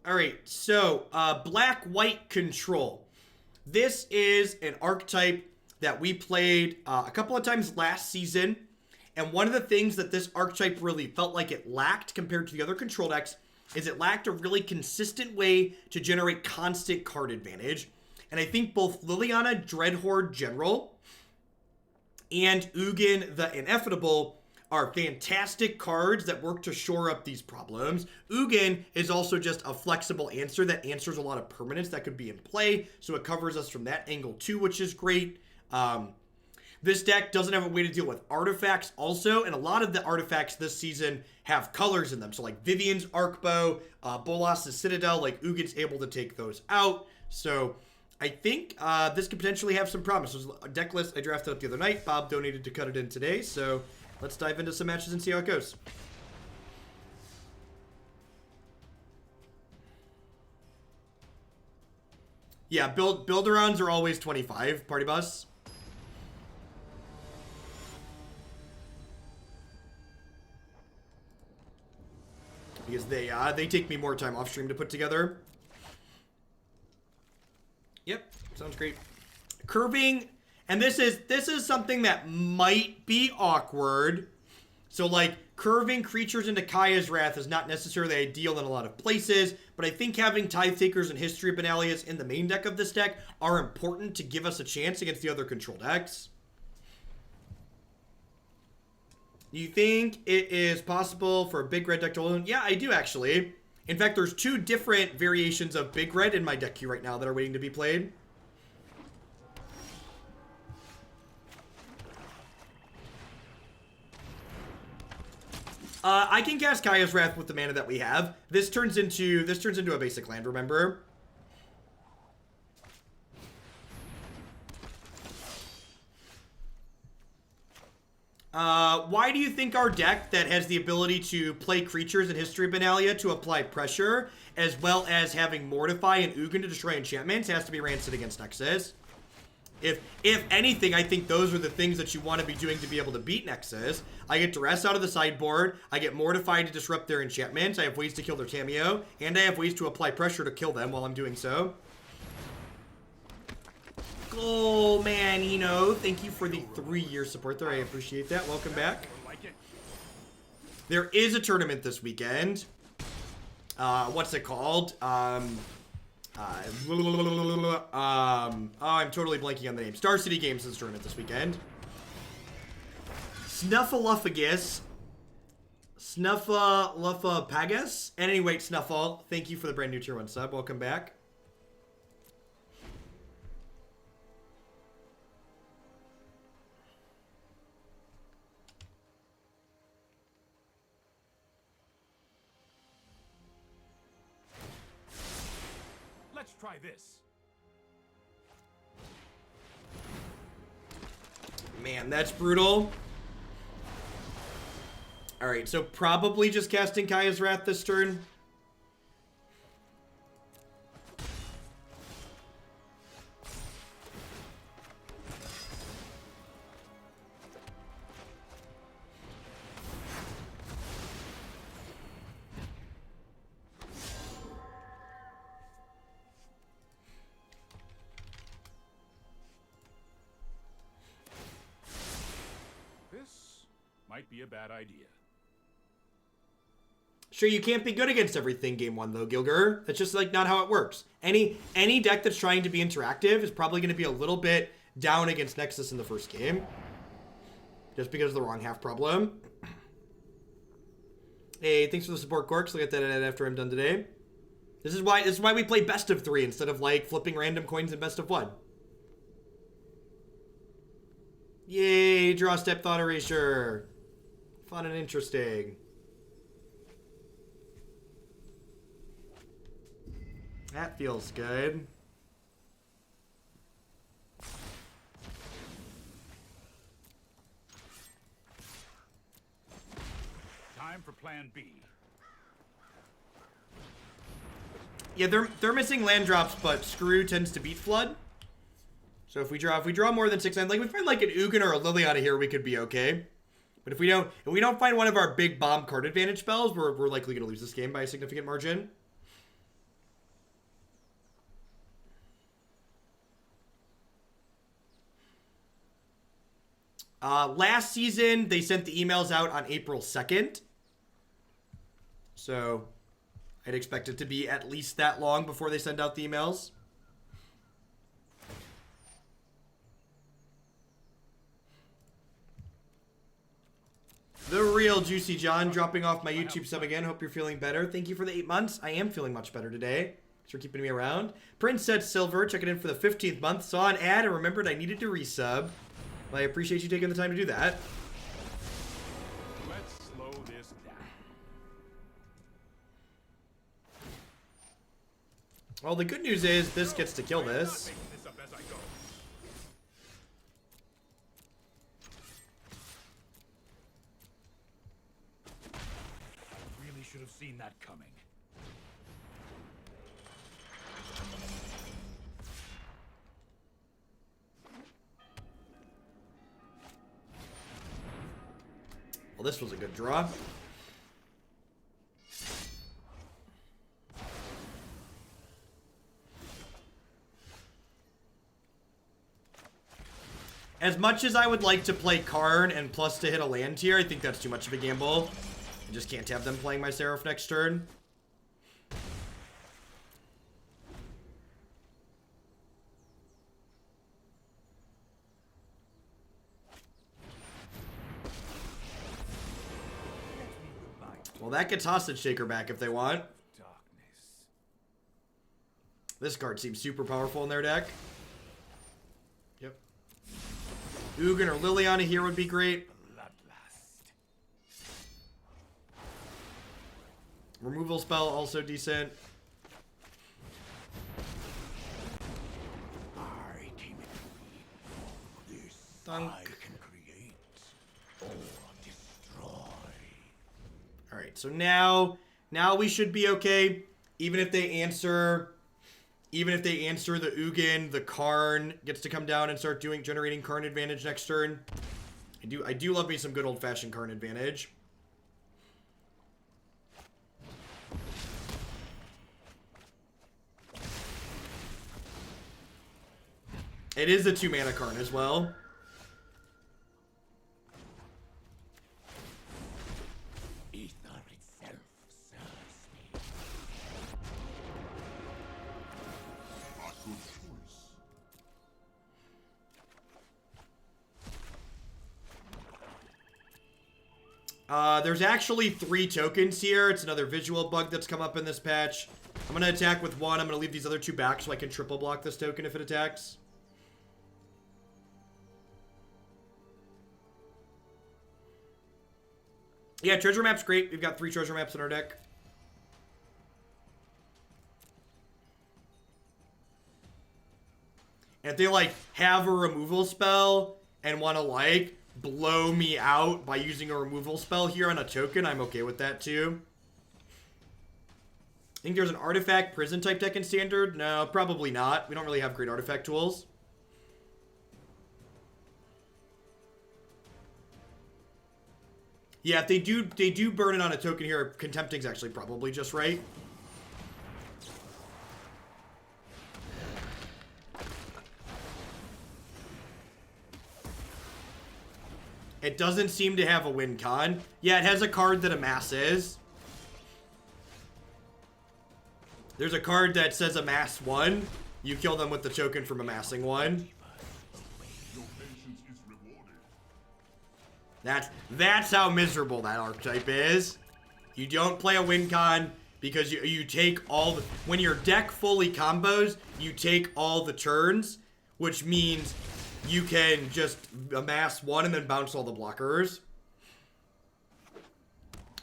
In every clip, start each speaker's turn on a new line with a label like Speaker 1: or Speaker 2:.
Speaker 1: All right, so black-white control. This is an archetype that we played a couple of times last season. And one of the things that this archetype really felt like it lacked compared to the other control decks is it lacked a really consistent way to generate constant card advantage. And I think both Liliana Dreadhorde General and Ugin the Ineffable are fantastic cards that work to shore up these problems. Ugin is also just a flexible answer that answers a lot of permanents that could be in play, so it covers us from that angle too, which is great. This deck doesn't have a way to deal with artifacts also, and a lot of the artifacts this season have colors in them. So like Vivian's Arcbow, Bolas' Citadel, like Ugin's able to take those out. So I think this could potentially have some promise. This was a deck list I drafted up the other night. Bob donated to cut it in today, so let's dive into some matches and see how it goes. Yeah, build-arounds are always 25, Party Bus. Because they take me more time off stream to put together. Yep, sounds great. Curving, and this is something that might be awkward. So like curving creatures into Kaya's Wrath is not necessarily ideal in a lot of places, but I think having Tithe Takers and History of Benalius in the main deck of this deck are important to give us a chance against the other control decks. You think it is possible for a big red deck to hold? Yeah, I do actually. In fact, there's two different variations of big red in my deck queue right now that are waiting to be played. I can cast Kaya's Wrath with the mana that we have. This turns into a basic land, remember? Why do you think our deck that has the ability to play creatures in History of Benalia to apply pressure, as well as having Mortify and Ugin to destroy enchantments, has to be Rancid against Nexus? If anything, I think those are the things that you want to be doing to be able to beat Nexus. I get Duress out of the sideboard, I get Mortify to disrupt their enchantments, I have ways to kill their Tamiyo, and I have ways to apply pressure to kill them while I'm doing so. Oh man, thank you for the 3-year support there. I appreciate that. Welcome back. There is a tournament this weekend. What's it called? I'm totally blanking on the name. Star City Games is tournament this weekend. Snuffleupagus. Snuffleupagus. And anyway, Snuffle, thank you for the brand new tier 1 sub. Welcome back.
Speaker 2: Try this.
Speaker 1: Man, that's brutal. Alright, so probably just casting Kaya's Wrath this turn.
Speaker 2: Might be a bad idea.
Speaker 1: Sure, you can't be good against everything game 1 though, Gilger. That's just like not how it works. Any deck that's trying to be interactive is probably going to be a little bit down against Nexus in the first game. Just because of the wrong half problem. Hey, thanks for the support, Corks. I'll get that after I'm done today. This is why we play best of 3 instead of like flipping random coins in best of 1. Yay, draw step thought erasure. Fun and interesting. That feels good.
Speaker 2: Time for plan B.
Speaker 1: Yeah, they're missing land drops, but Screw tends to beat Flood. So if we draw more than 6 land, like we find like an Ugin or a Liliana here, we could be okay. But if we don't find one of our big bomb card advantage spells, we're likely gonna lose this game by a significant margin. Last season, they sent the emails out on April 2nd. So, I'd expect it to be at least that long before they send out the emails. The real Juicy John dropping off my YouTube sub again. Hope you're feeling better. Thank you for the 8 months. I am feeling much better today. Thanks for keeping me around. Princess Silver checking in for the 15th month. Saw an ad and remembered I needed to resub. Well, I appreciate you taking the time to do that.
Speaker 2: Let's slow this down.
Speaker 1: Well, the good news is this gets to kill this.
Speaker 2: I'm not making this up as I go. Really should have seen that coming.
Speaker 1: Well, this was a good draw. As much as I would like to play Karn and plus to hit a land tier, I think that's too much of a gamble. I just can't have them playing my Seraph next turn. Well, that gets Hostage Taker back if they want.
Speaker 2: Darkness.
Speaker 1: This card seems super powerful in their deck. Yep. Ugin or Liliana here would be great.
Speaker 2: Bloodlust.
Speaker 1: Removal spell also decent.
Speaker 2: I came into this.
Speaker 1: Thunk.
Speaker 2: I can create or destroy.
Speaker 1: All right, so now we should be okay. Even if they answer the Ugin, the Karn gets to come down and start generating Karn advantage next turn. I do love me some good old-fashioned Karn advantage. It is a 2-mana Karn as well.
Speaker 2: Ether itself serves me.
Speaker 1: There's actually 3 tokens here. It's another visual bug that's come up in this patch. I'm going to attack with 1. I'm going to leave these other 2 back so I can triple block this token if it attacks. Yeah, treasure map's great. We've got 3 treasure maps in our deck. And if they, like, have a removal spell and want to, like, blow me out by using a removal spell here on a token, I'm okay with that, too. I think there's an artifact prison type deck in Standard. No, probably not. We don't really have great artifact tools. Yeah, if they do burn it on a token here, Contempting's actually probably just right. It doesn't seem to have a win con. Yeah, it has a card that amasses. There's a card that says amass 1. You kill them with the token from amassing 1. That's how miserable that archetype is. You don't play a win con because you take all the... When your deck fully combos, you take all the turns, which means you can just amass 1 and then bounce all the blockers.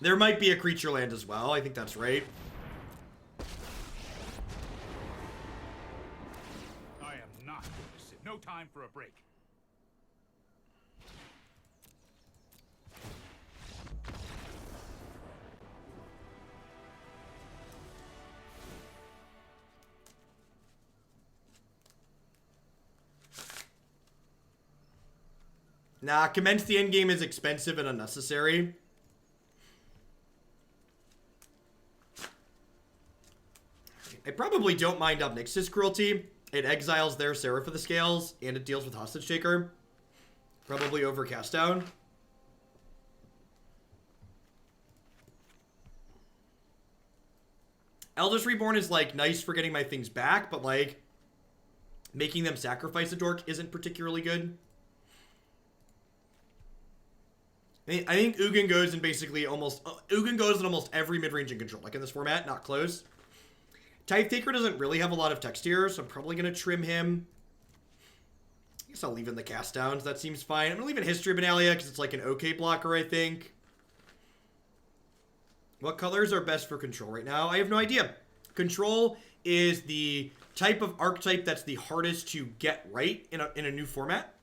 Speaker 1: There might be a creature land as well. I think that's right.
Speaker 2: I am not going to sit. No time for a break.
Speaker 1: Nah, Commence the Endgame is expensive and unnecessary. I probably don't mind Obnix's Cruelty. It exiles their Seraph of the Scales, and it deals with Hostage Taker. Probably over cast down. Eldest Reborn is, like, nice for getting my things back, but, like, making them sacrifice a dork isn't particularly good. I think Ugin goes in basically almost... Ugin goes in almost every mid-range in control. Like, in this format, not close. Tithe Taker doesn't really have a lot of text here, so I'm probably going to trim him. I guess I'll leave in the cast downs. That seems fine. I'm going to leave in History of Benalia because it's, like, an okay blocker, I think. What colors are best for control right now? I have no idea. Control is the type of archetype that's the hardest to get right in a new format.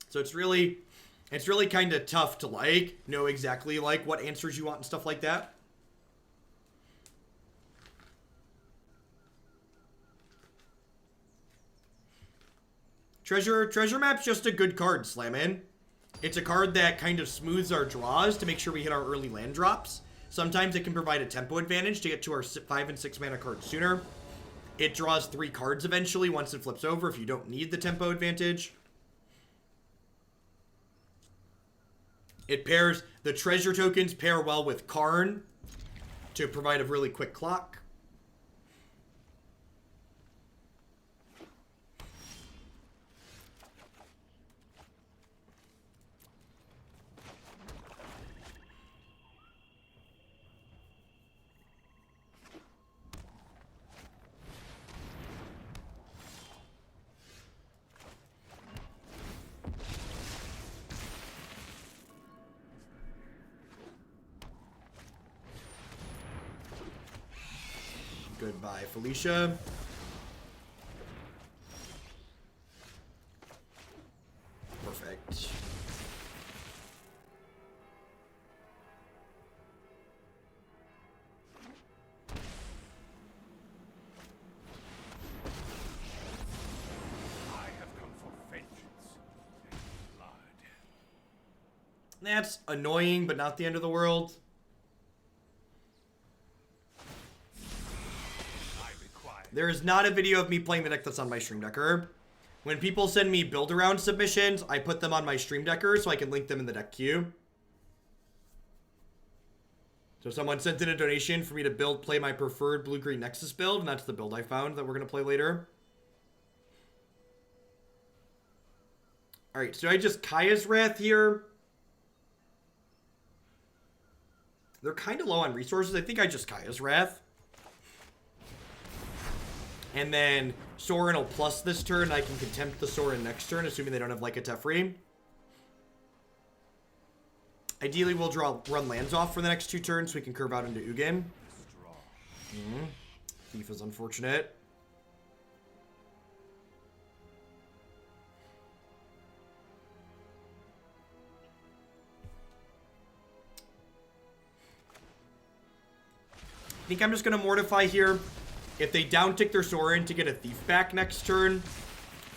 Speaker 1: So it's really kind of tough to, like, know exactly, like, what answers you want and stuff like that. Treasure Map's just a good card, Slammin'. It's a card that kind of smooths our draws to make sure we hit our early land drops. Sometimes it can provide a tempo advantage to get to our 5 and 6 mana cards sooner. It draws 3 cards eventually once it flips over if you don't need the tempo advantage. It pairs, the treasure tokens pair well with Karn to provide a really quick clock. Goodbye, Felicia. Perfect.
Speaker 2: I have come for vengeance and blood.
Speaker 1: That's annoying, but not the end of the world. There is not a video of me playing the deck that's on my Stream Decker. When people send me build-around submissions, I put them on my Stream Decker so I can link them in the deck queue. So someone sent in a donation for me to play my preferred Blue-Green Nexus build, and that's the build I found that we're going to play later. Alright, so I just Kaya's Wrath here. They're kind of low on resources. I think I just Kaya's Wrath. And then Sorin will plus this turn. I can contempt the Sorin next turn, assuming they don't have like a Teferi. Ideally, we'll run lands off for the next 2 turns so we can curve out into Ugin. Thief is unfortunate. I think I'm just going to Mortify here. If they down-tick their Sorin to get a Thief back next turn,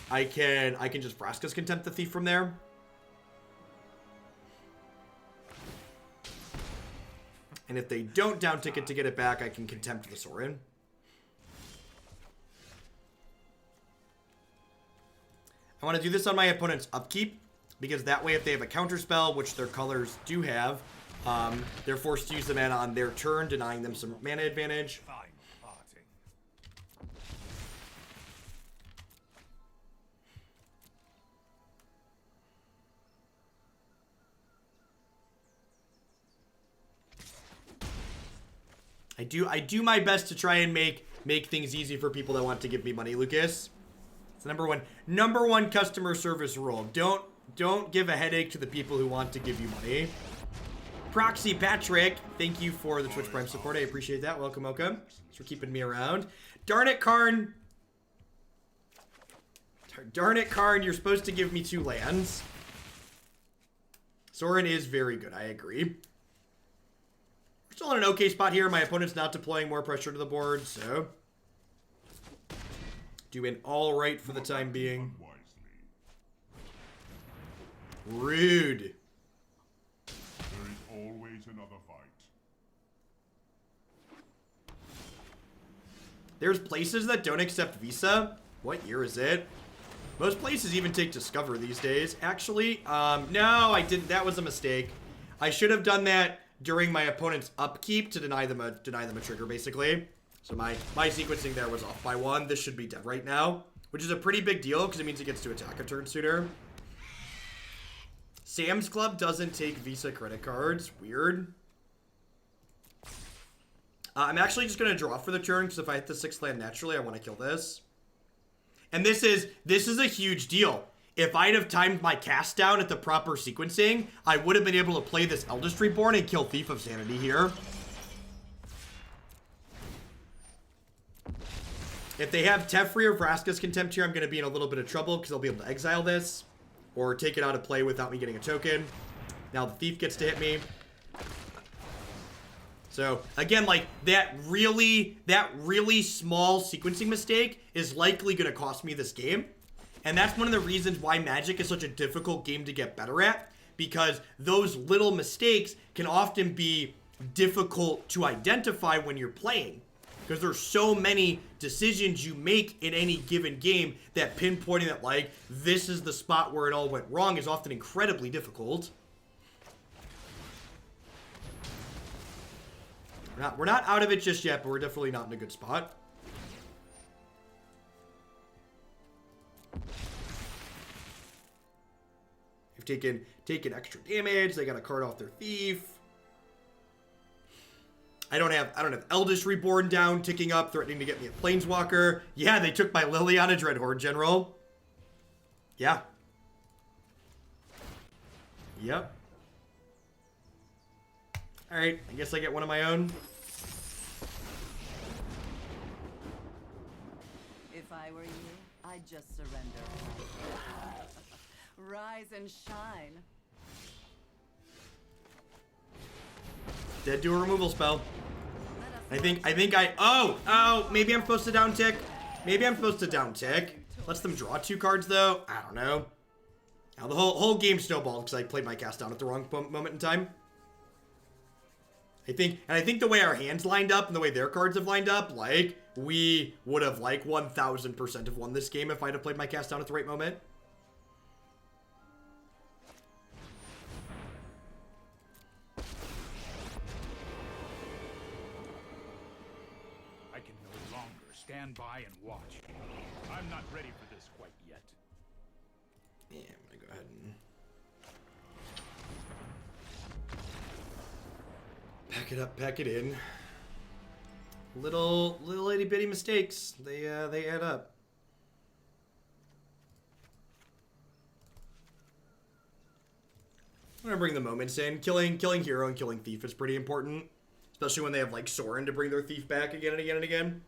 Speaker 1: I can just Vraska's Contempt the Thief from there. And if they don't down-tick it to get it back, I can Contempt the Sorin. I want to do this on my opponent's upkeep, because that way if they have a counterspell, which their colors do have, they're forced to use the mana on their turn, denying them some mana advantage. I do my best to try and make things easy for people that want to give me money, Lucas. It's the number one customer service rule. Don't give a headache to the people who want to give you money. Proxy Patrick, thank you for the Twitch Prime support. I appreciate that. Welcome, Oka. Thanks for keeping me around. Darn it, Karn. Darn it, Karn. You're supposed to give me 2 lands. Sorin is very good. I agree. Still in an okay spot here. My opponent's not deploying more pressure to the board, so doing all right for the time being. Rude.
Speaker 3: There is always another fight.
Speaker 1: There's places that don't accept Visa. What year is it? Most places even take Discover these days. Actually, no, I didn't. That was a mistake. I should have done that during my opponent's upkeep to deny them a trigger, basically. So my sequencing there was off by 1. This should be dead right now, which is a pretty big deal because it means it gets to attack a turn sooner. Sam's Club doesn't take Visa credit cards. Weird. I'm actually just going to draw for the turn because if I hit the 6th land naturally, I want to kill this. And this is a huge deal. If I'd have timed my cast down at the proper sequencing, I would have been able to play this Eldest Reborn and kill Thief of Sanity here. If they have Teferi or Vraska's Contempt here, I'm going to be in a little bit of trouble because they'll be able to exile this or take it out of play without me getting a token. Now the Thief gets to hit me. So, again, like, that really small sequencing mistake is likely going to cost me this game. And that's one of the reasons why Magic is such a difficult game to get better at. Because those little mistakes can often be difficult to identify when you're playing. Because there's so many decisions you make in any given game that pinpointing that, like, this is the spot where it all went wrong is often incredibly difficult. We're not out of it just yet, but we're definitely not in a good spot. They've taken extra damage. They got a card off their Thief. I don't have Eldest Reborn down, ticking up, threatening to get me a Planeswalker. Yeah, they took my Liliana Dreadhorde General. Yeah. Yep. Alright, I guess I get one of my own.
Speaker 4: If I were you, I'd just surrender. Rise and shine.
Speaker 1: Dead to a removal spell. Maybe I'm supposed to down tick. Maybe I'm supposed to down tick. Lets them draw 2 cards though. I don't know. Now the whole game snowballed because I played my cast down at the wrong moment in time. I think the way our hands lined up and the way their cards have lined up, like, we would have, like, 1000% have won this game if I'd have played my cast down at the right moment.
Speaker 2: I can no longer stand by and watch. I'm not ready for this quite yet.
Speaker 1: Yeah, I'm gonna go ahead and pack it up, pack it in. Little itty bitty mistakes. They add up. I'm gonna bring the moments in. Killing Hero and killing Thief is pretty important. Especially when they have, like, Sorin to bring their Thief back again and again and again.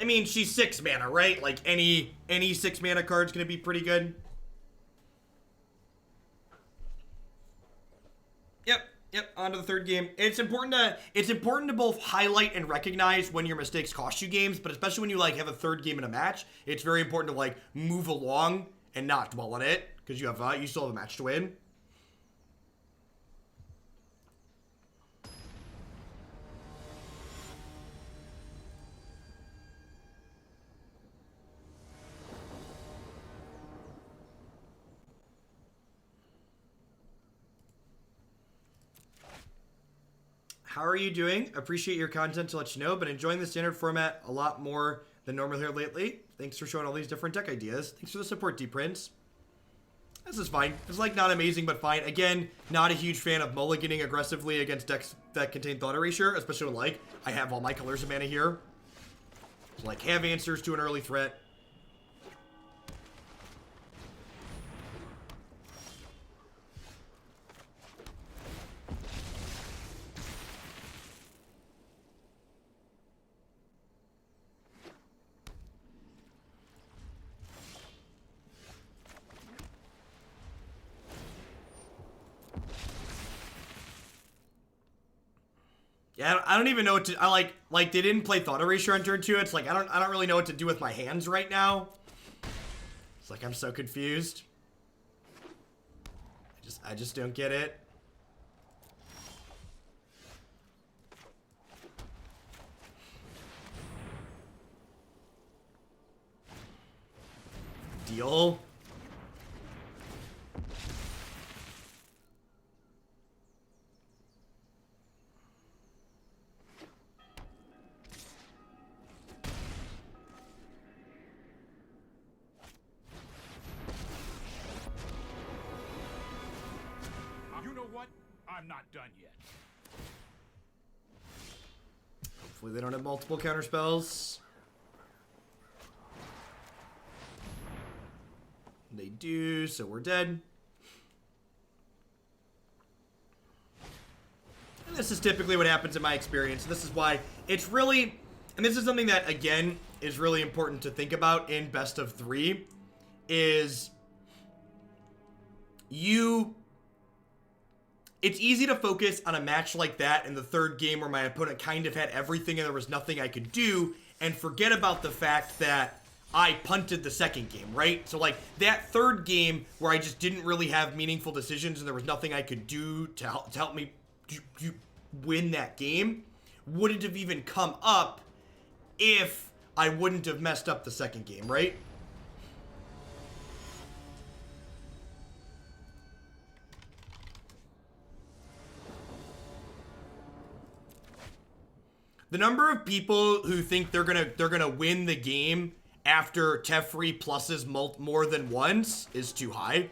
Speaker 1: I mean, she's 6 mana, right? Like, any 6 mana card's gonna be pretty good. Yep, on to the third game. It's important to both highlight and recognize when your mistakes cost you games, but especially when you, like, have a third game in a match, it's very important to, like, move along and not dwell on it, because you still have a match to win. How are you doing? Appreciate your content to let you know. Been enjoying the standard format a lot more than normal here lately. Thanks for showing all these different deck ideas. Thanks for the support, D-Prince. This is fine. It's, like, not amazing, but fine. Again, not a huge fan of mulliganing aggressively against decks that contain Thought Erasure, especially when, like, I have all my colors of mana here. So, like, have answers to an early threat. Yeah, I don't even know what to. I like they didn't play Thought Erasure on turn 2. It's like I don't really know what to do with my hands right now. It's like I'm so confused. I just don't get it. Deal.
Speaker 2: You know what? I'm not done yet.
Speaker 1: Hopefully they don't have multiple counter spells. They do, so we're dead. And this is typically what happens in my experience. This is why it's really, and this is something that, again, is really important to think about in best of 3, is it's easy to focus on a match like that in the third game where my opponent kind of had everything and there was nothing I could do, and forget about the fact that I punted the second game, right? So, like, that third game where I just didn't really have meaningful decisions and there was nothing I could do to help me win that game wouldn't have even come up if I wouldn't have messed up the second game, right? The number of people who think they're gonna win the game after Teferi pluses more than once is too high.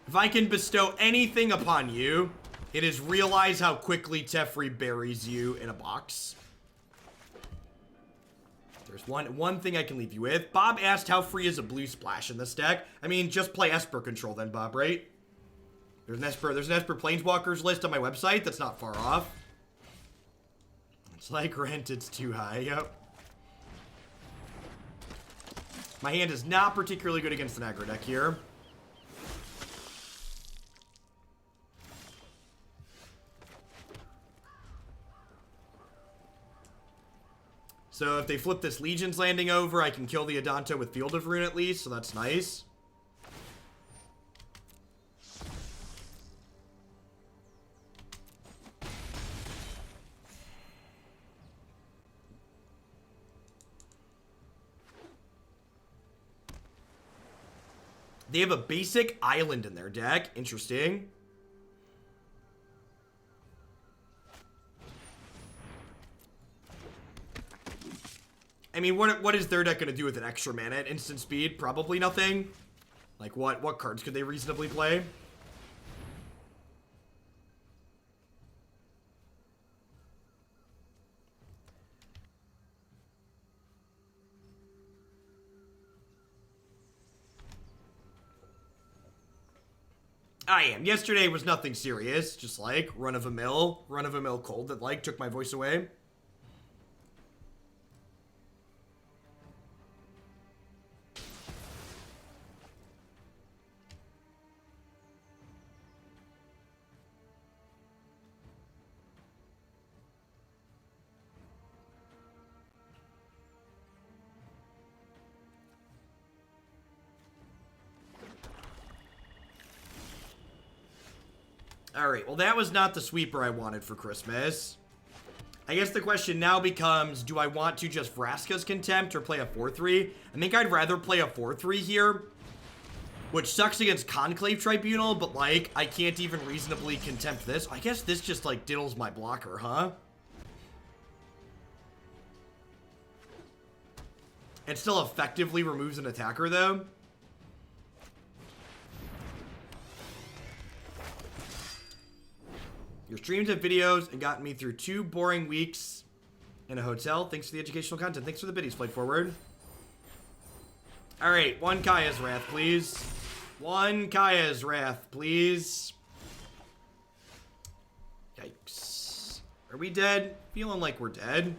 Speaker 1: If I can bestow anything upon you, it is realize how quickly Teferi buries you in a box. There's one thing I can leave you with. Bob asked how free is a blue splash in this deck. I mean, just play Esper Control then, Bob, right? There's an Esper Planeswalkers list on my website that's not far off. It's like rent, it's too high, yep. My hand is not particularly good against an aggro deck here. So if they flip this Legion's Landing over, I can kill the Adanto with Field of Ruin at least, so that's nice. They have a basic island in their deck. Interesting. I mean, what is their deck going to do with an extra mana at instant speed? Probably nothing. Like, what cards could they reasonably play? I am. Yesterday was nothing serious. Just like run-of-a-mill cold that like took my voice away. Alright, well that was not the sweeper I wanted for Christmas. I guess the question now becomes, do I want to just Vraska's Contempt or play a 4-3? I think I'd rather play a 4-3 here. Which sucks against Conclave Tribunal, but like, I can't even reasonably Contempt this. I guess this just like diddles my blocker, huh? It still effectively removes an attacker though. Your streams and videos and gotten me through 2 boring weeks in a hotel. Thanks for the educational content. Thanks for the biddies. Played forward. Alright, 1 Kaya's Wrath, please. 1 Kaya's Wrath, please. Yikes. Are we dead? Feeling like we're dead.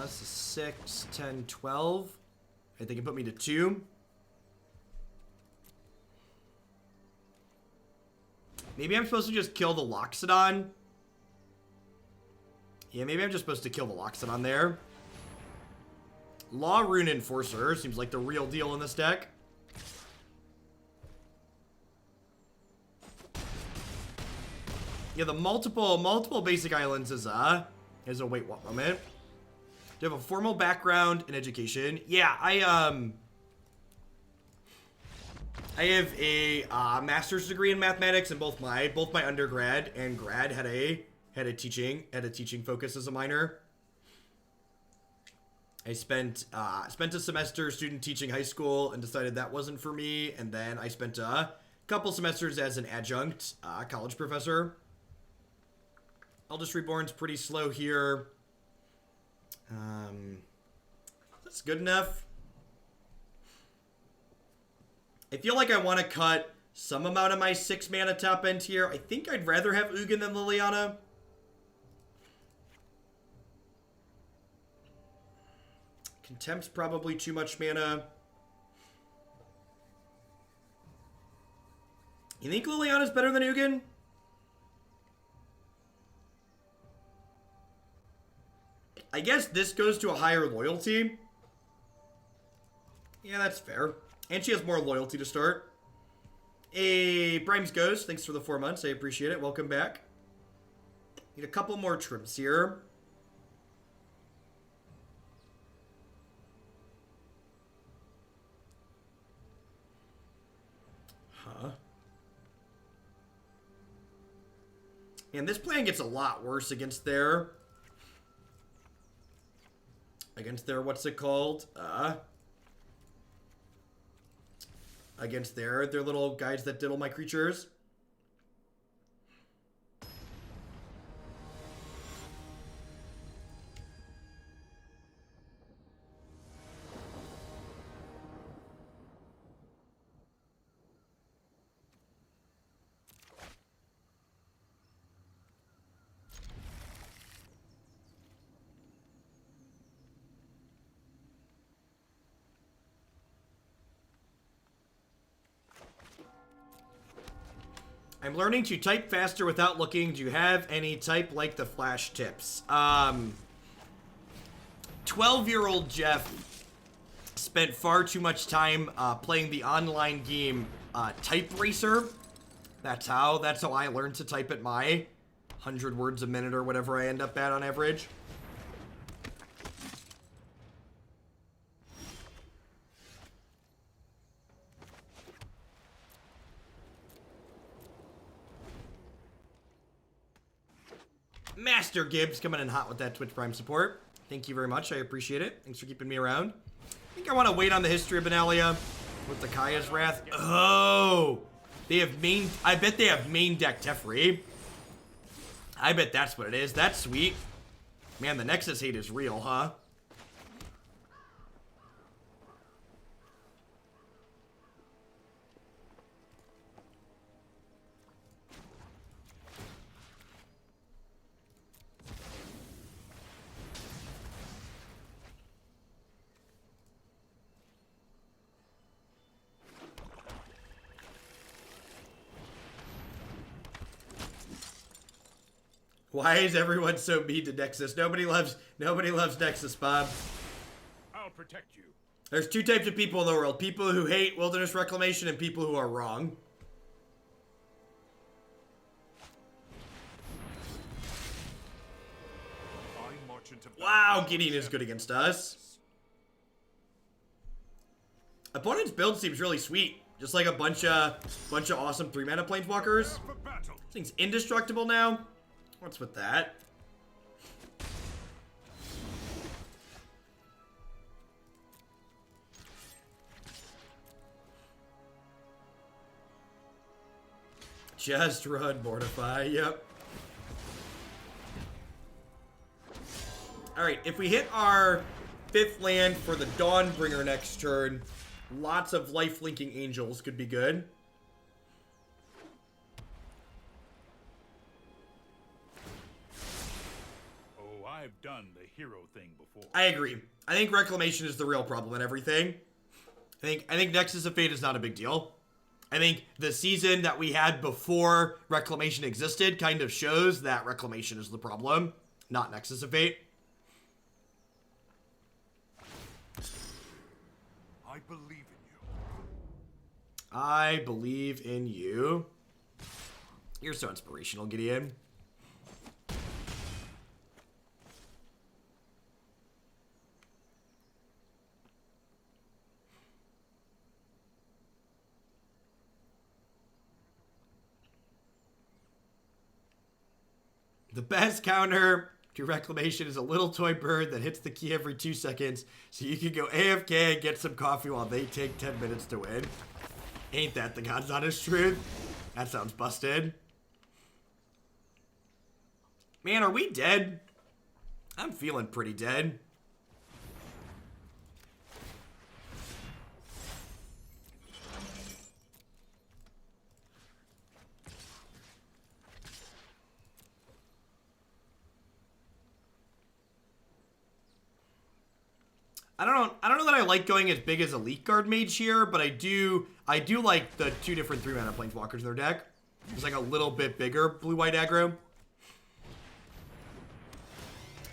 Speaker 1: This is 6, 10, 12. I think it put me to 2. Maybe I'm supposed to just kill the Loxodon. Yeah, maybe I'm just supposed to kill the Loxodon there. Law Rune Enforcer seems like the real deal in this deck. Yeah, the multiple basic islands is a wait, what moment? Do you have a formal background in education? Yeah, I have a master's degree in mathematics, and both my undergrad and grad had a teaching focus as a minor. I spent a semester student teaching high school and decided that wasn't for me, and then I spent a couple semesters as an adjunct college professor. Eldest Reborn's pretty slow here. That's good enough. I feel like I want to cut some amount of my 6 mana top end here. I think I'd rather have Ugin than Liliana. Contempt's probably too much mana. You think Liliana's better than Ugin? I guess this goes to a higher loyalty. Yeah, that's fair. And she has more loyalty to start. Hey, Brime's Ghost, thanks for the 4 months. I appreciate it. Welcome back. Need a couple more trims here. Huh. And this plan gets a lot worse against their... what's it called? Against their little guys that diddle my creatures. I'm learning to type faster without looking. Do you have any type like the Flash tips? 12-year-old Jeff spent far too much time playing the online game Type Racer. That's how I learned to type at my 100 words a minute or whatever I end up at on average. Master Gibbs coming in hot with that Twitch Prime support. Thank you very much. I appreciate it. Thanks for keeping me around. I think I want to wait on the history of Benalia with the Kaya's Wrath. Oh, they have main. I bet they have main deck Teferi. I bet that's what it is. That's sweet. Man, the Nexus hate is real, huh? Why is everyone so mean to Nexus? Nobody loves Nexus, Bob.
Speaker 2: I'll protect you.
Speaker 1: There's 2 types of people in the world. People who hate Wilderness Reclamation and people who are wrong. Wow, Gideon is good against us. Opponent's build seems really sweet. Just like a bunch of awesome 3-mana Planeswalkers. This thing's indestructible now. What's with that? Just run, Mortify. Yep. Alright, if we hit our 5th land for the Dawnbringer next turn, lots of life-linking angels could be good.
Speaker 2: I've done the hero thing before.
Speaker 1: I agree. I think Reclamation is the real problem in everything. I think Nexus of Fate is not a big deal. I think the season that we had before Reclamation existed kind of shows that Reclamation is the problem, not Nexus of Fate.
Speaker 3: I believe in you.
Speaker 1: I believe in you. You're so inspirational, Gideon. The best counter to Reclamation is a little toy bird that hits the key every 2 seconds, so you can go AFK and get some coffee while they take 10 minutes to win. Ain't that the God's honest truth? That sounds busted. Man, are we dead? I'm feeling pretty dead. I don't know that I like going as big as Elite Guard Mage here, but I do like the 2 different 3-mana Planeswalkers in their deck. It's like a little bit bigger blue-white aggro.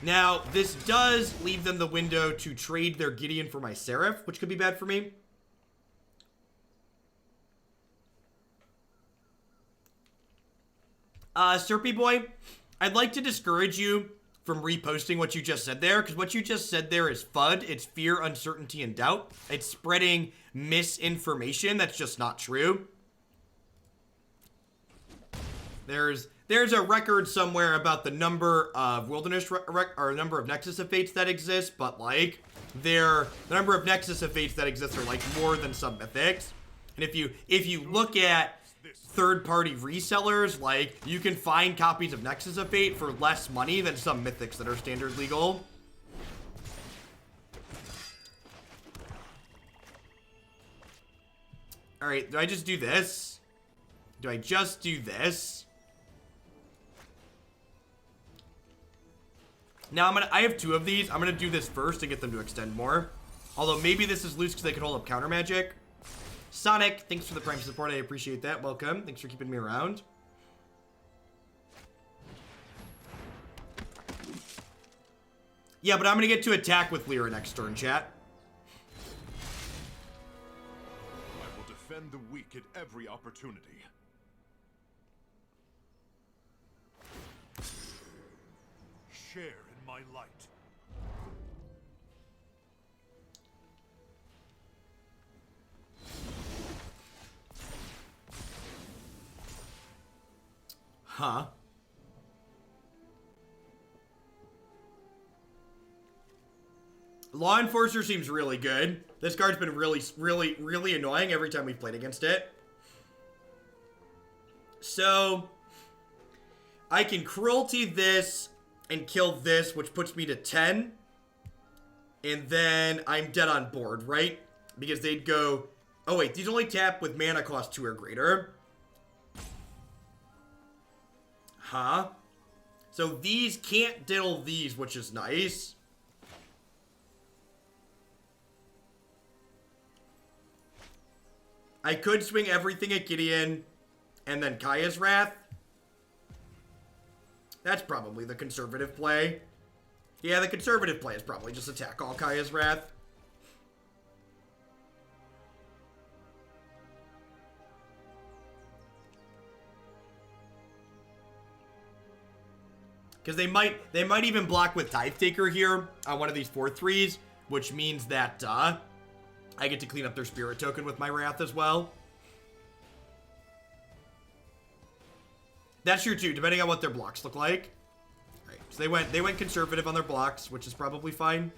Speaker 1: Now, this does leave them the window to trade their Gideon for my Seraph, which could be bad for me. Serpy Boy, I'd like to discourage you from reposting what you just said there, because what you just said there is FUD. It's fear, uncertainty, and doubt. It's spreading misinformation that's just not true. There's a record somewhere about the number of Wilderness or number of Nexus of Fates that exist, but like the number of Nexus of Fates that exist are like more than some mythics. And if you look at third-party resellers, like you can find copies of Nexus of Fate for less money than some mythics that are standard legal. All right, do I just do this? Do I just do this? Now I have 2 of these. I'm gonna do this first to get them to extend more. Although maybe this is loose because they can hold up counter magic. Sonic, thanks for the Prime support. I appreciate that. Welcome. Thanks for keeping me around. Yeah, but I'm gonna get to attack with Lyra next turn, chat.
Speaker 3: I will defend the weak at every opportunity. Share in my light.
Speaker 1: Huh. Law Enforcer seems really good. This card's been really annoying every time we've played against it. So, I can Cruelty this and kill this, which puts me to 10. And then I'm dead on board, right? Because they'd go... Oh wait, these only tap with mana cost 2 or greater. Huh? So these can't diddle these, which is nice. I could swing everything at Gideon and then Kaya's Wrath. That's probably the conservative play. Yeah, the conservative play is probably just attack all Kaya's Wrath. Because they might even block with Tithe Taker here on one of these 4/3s, which means that I get to clean up their Spirit Token with my Wrath as well. That's true too, depending on what their blocks look like. All right, so they went conservative on their blocks, which is probably fine.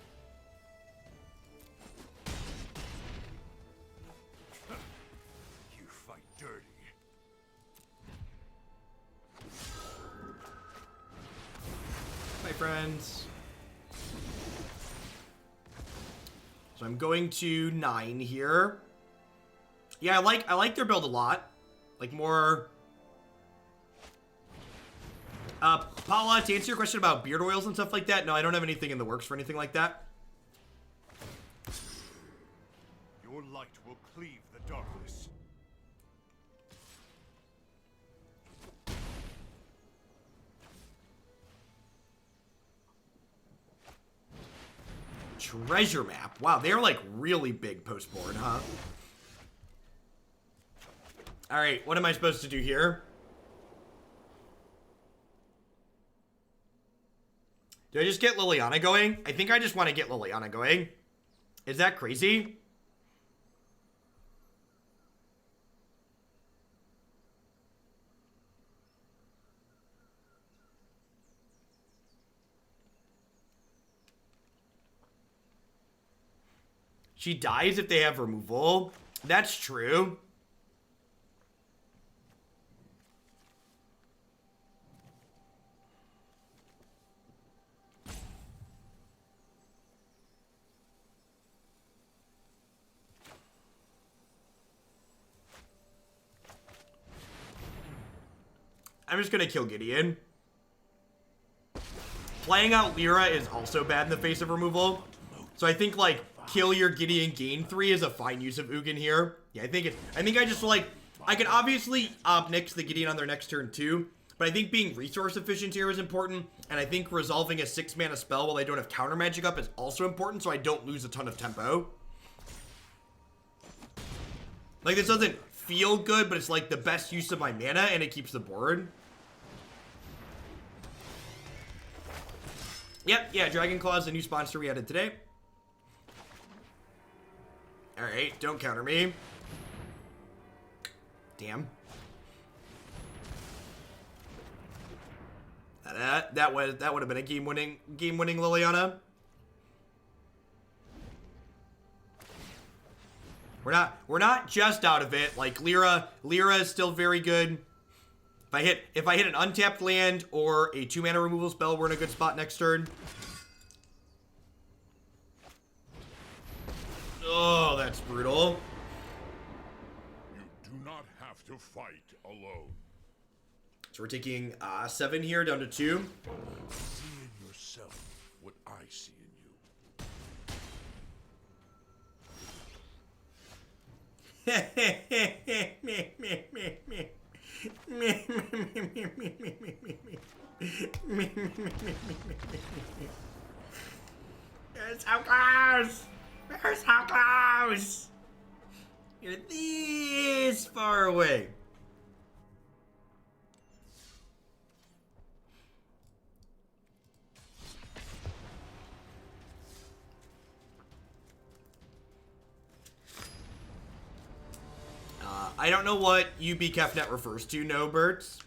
Speaker 3: You fight dirty.
Speaker 1: Hi, friends. So I'm going to 9 here. Yeah, I like their build a lot. Like more... Paula, to answer your question about beard oils and stuff like that, no, I don't have anything in the works for anything like that.
Speaker 3: Your light will cleave the darkness.
Speaker 1: treasure map. Wow, they're like really big post-board, huh? Alright, what am I supposed to do here? Do I just get Liliana going? I think I just want to get Liliana going. Is that crazy? She dies if they have removal. That's true. I'm just gonna kill Gideon. Playing out Lyra is also bad in the face of removal. So I think, like, kill your Gideon, gain 3 is a fine use of Ugin here. Yeah, I think I just, like, I could obviously nix the Gideon on their next turn too, but I think being resource efficient here is important, and I think resolving a 6-mana spell while I don't have counter magic up is also important so I don't lose a ton of tempo. Like, this doesn't feel good, but it's, like, the best use of my mana, and it keeps the board. Yep, yeah, Dragon Claw is a new sponsor we added today. Alright, don't counter me. Damn. That would have been a game-winning Liliana. We're not just out of it. Like, Lyra is still very good. If I hit an untapped land or a 2-mana removal spell, we're in a good spot next turn. Oh, that's brutal.
Speaker 3: You do not have to fight alone.
Speaker 1: So we're taking 7 here down to 2.
Speaker 3: See in yourself what I see in you.
Speaker 1: It's so close! We're so close! You're this far away. I don't know what UB Kefnet refers to, no, Berts.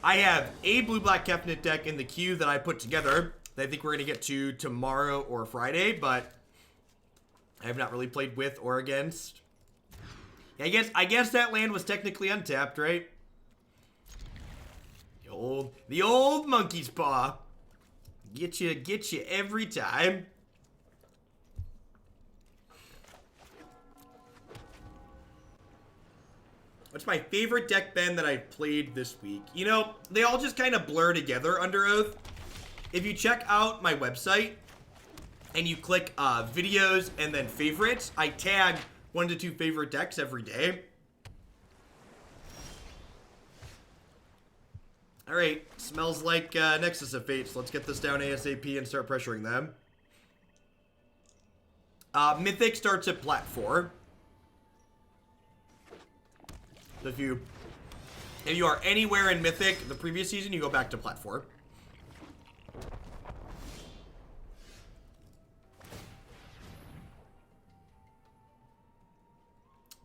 Speaker 1: I have a blue-black Kefnet deck in the queue that I put together that I think we're going to get to tomorrow or Friday, but I have not really played with or against. Yeah, I guess that land was technically untapped, right? The old monkey's paw. Get you every time. What's my favorite deck, Ben, that I played this week? You know, they all just kind of blur together under Oath. If you check out my website and you click videos and then favorites, I tag 1 to 2 favorite decks every day. All right, smells like Nexus of Fate, so let's get this down ASAP and start pressuring them. Mythic starts at plat 4. So if you are anywhere in Mythic the previous season, you go back to plat 4.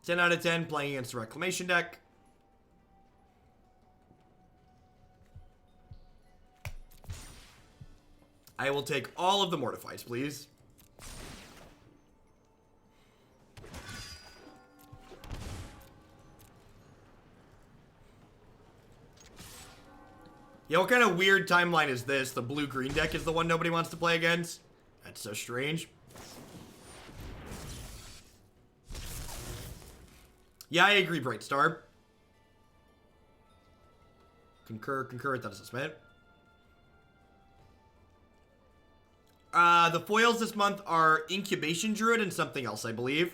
Speaker 1: Ten out of 10 playing against the Reclamation deck. I will take all of the Mortifies, please. Yeah, what kind of weird timeline is this? The blue-green deck is the one nobody wants to play against? That's so strange. Yeah, I agree, Brightstar. Concur with that assessment. The foils this month are Incubation Druid and something else, I believe.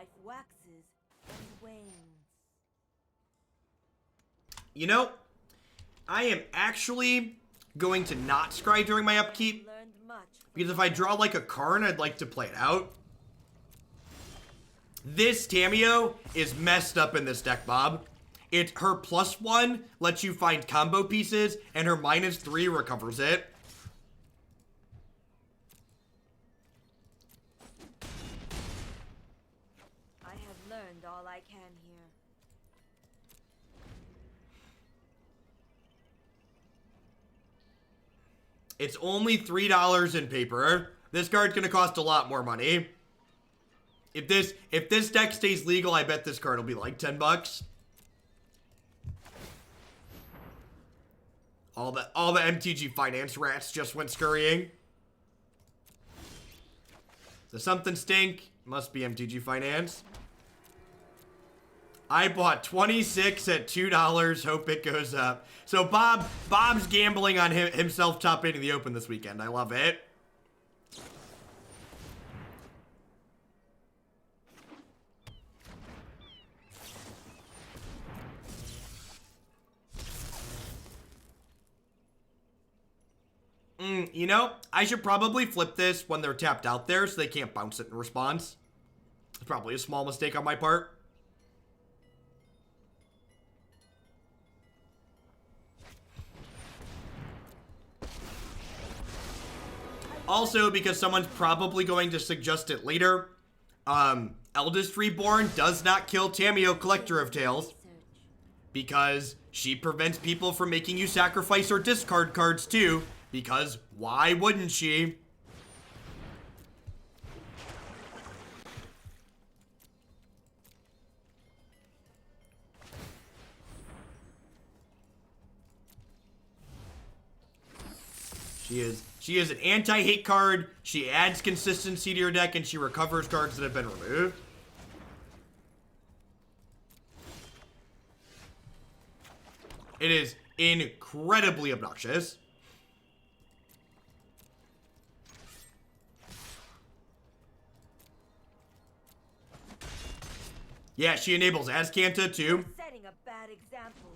Speaker 5: life waxes and wanes.
Speaker 1: You know, I am actually going to not scry during my upkeep,
Speaker 5: Learned much.
Speaker 1: because if I draw like a card, I'd like to play it out. This Tamiyo is messed up in this deck, Bob. Her +1 lets you find combo pieces, and her -3 recovers it.
Speaker 5: I have learned all I can here.
Speaker 1: It's only $3 in paper. This card's gonna cost a lot more money. If this deck stays legal, I bet this card will be like $10. All the MTG Finance rats just went scurrying. Does something stink? Must be MTG Finance. I bought 26 at $2. Hope it goes up. So Bob's gambling on himself top 8 in the open this weekend. I love it. You know, I should probably flip this when they're tapped out there so they can't bounce it in response. It's probably a small mistake on my part. Also, because someone's probably going to suggest it later, Eldest Reborn does not kill Tamiyo, Collector of Tales, because she prevents people from making you sacrifice or discard cards too, because why wouldn't she? She is an anti-hate card. She adds consistency to your deck, and she recovers cards that have been removed. It is incredibly obnoxious. Yeah, she enables Azcanta too.
Speaker 5: Setting a bad example.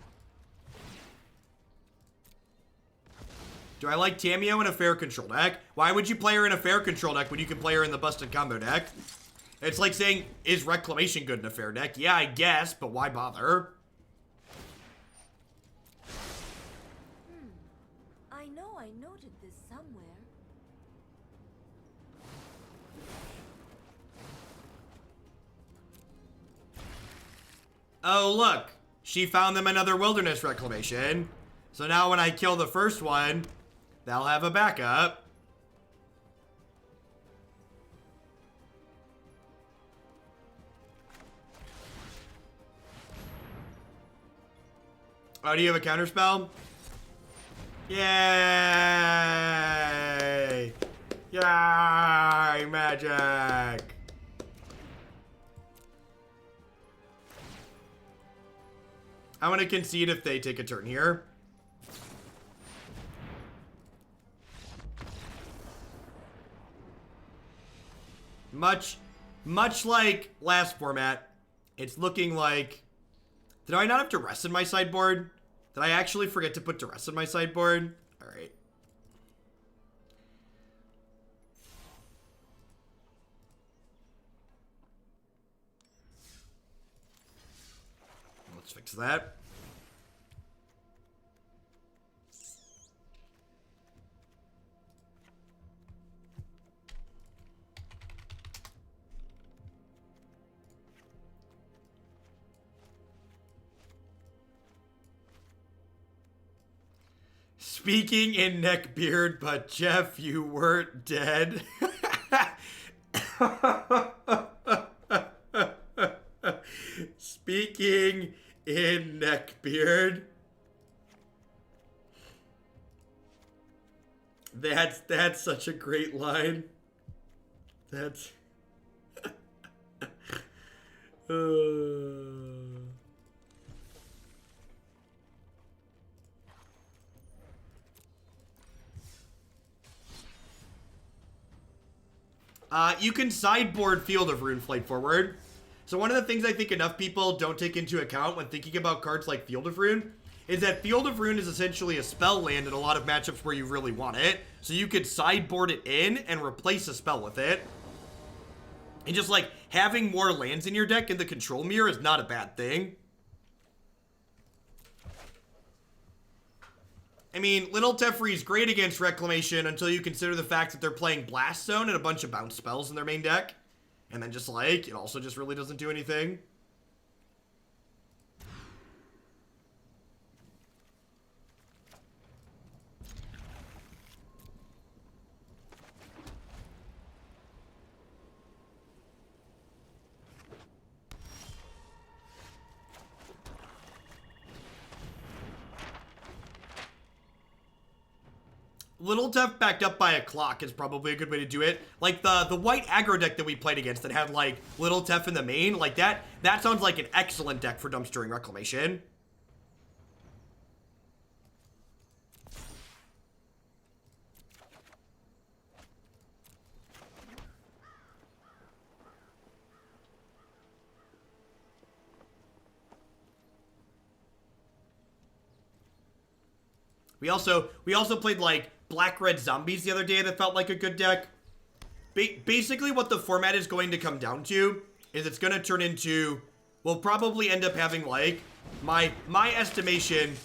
Speaker 1: Do I like Tamiyo in a fair control deck? Why would you play her in a fair control deck when you can play her in the busted combo deck? It's like saying, is Reclamation good in a fair deck? Yeah, I guess, but why bother?
Speaker 5: I know I noted this somewhere.
Speaker 1: Oh, look. She found them another Wilderness Reclamation. So now when I kill the first one, they'll have a backup. Oh, do you have a counterspell? Yay! Yay! Magic! I'm gonna concede if they take a turn here. Much like last format, it's looking like... Did I not have Duress in my sideboard? Did I actually forget to put Duress in my sideboard? Alright. Let's fix that. Speaking in neckbeard, but Jeff, you weren't dead. Speaking in neckbeard. That's such a great line. That's you can sideboard Field of Runeflight forward. So one of the things I think enough people don't take into account when thinking about cards like Field of Ruin is that Field of Ruin is essentially a spell land in a lot of matchups where you really want it. So you could sideboard it in and replace a spell with it. And just like having more lands in your deck in the control mirror is not a bad thing. I mean, Little Teferi is great against Reclamation until you consider the fact that they're playing Blast Zone and a bunch of bounce spells in their main deck. And then just like, it also just really doesn't do anything. Little Tef backed up by a clock is probably a good way to do it. Like the white aggro deck that we played against that had like Little Tef in the main, like that sounds like an excellent deck for dumpstering Reclamation. We also played like Black-Red Zombies the other day that felt like a good deck. Basically what the format is going to come down to is it's going to turn into, we'll probably end up having like, my estimation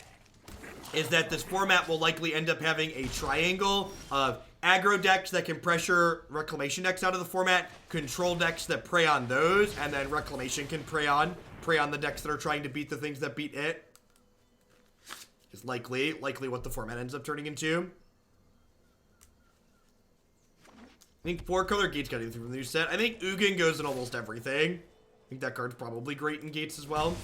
Speaker 1: is that this format will likely end up having a triangle of aggro decks that can pressure Reclamation decks out of the format, control decks that prey on those, and then Reclamation can prey on the decks that are trying to beat the things that beat it. Is likely what the format ends up turning into. I think 4-color Gates got anything from the new set. I think Ugin goes in almost everything. I think that card's probably great in Gates as well.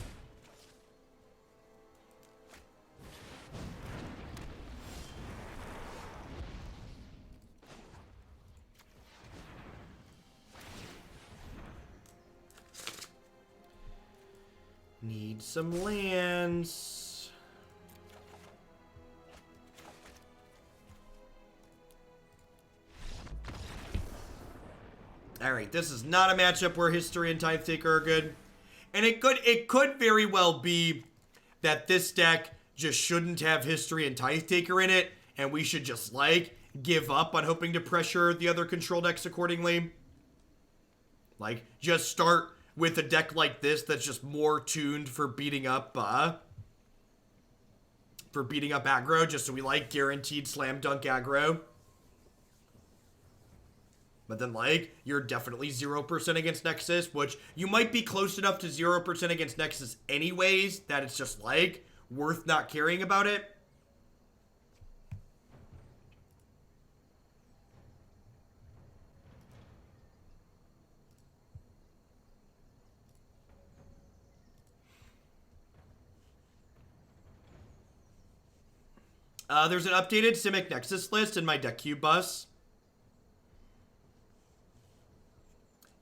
Speaker 1: Need some lands. Alright, this is not a matchup where History and Tithe Taker are good. And it could very well be that this deck just shouldn't have History and Tithe Taker in it, and we should just, like, give up on hoping to pressure the other control decks accordingly. Like, just start with a deck like this that's just more tuned for beating up aggro, just so we, like, guaranteed slam dunk aggro. But then, like, you're definitely 0% against Nexus, which you might be close enough to 0% against Nexus anyways, that it's just, like, worth not caring about it. There's an updated Simic Nexus list in my deck cube bus.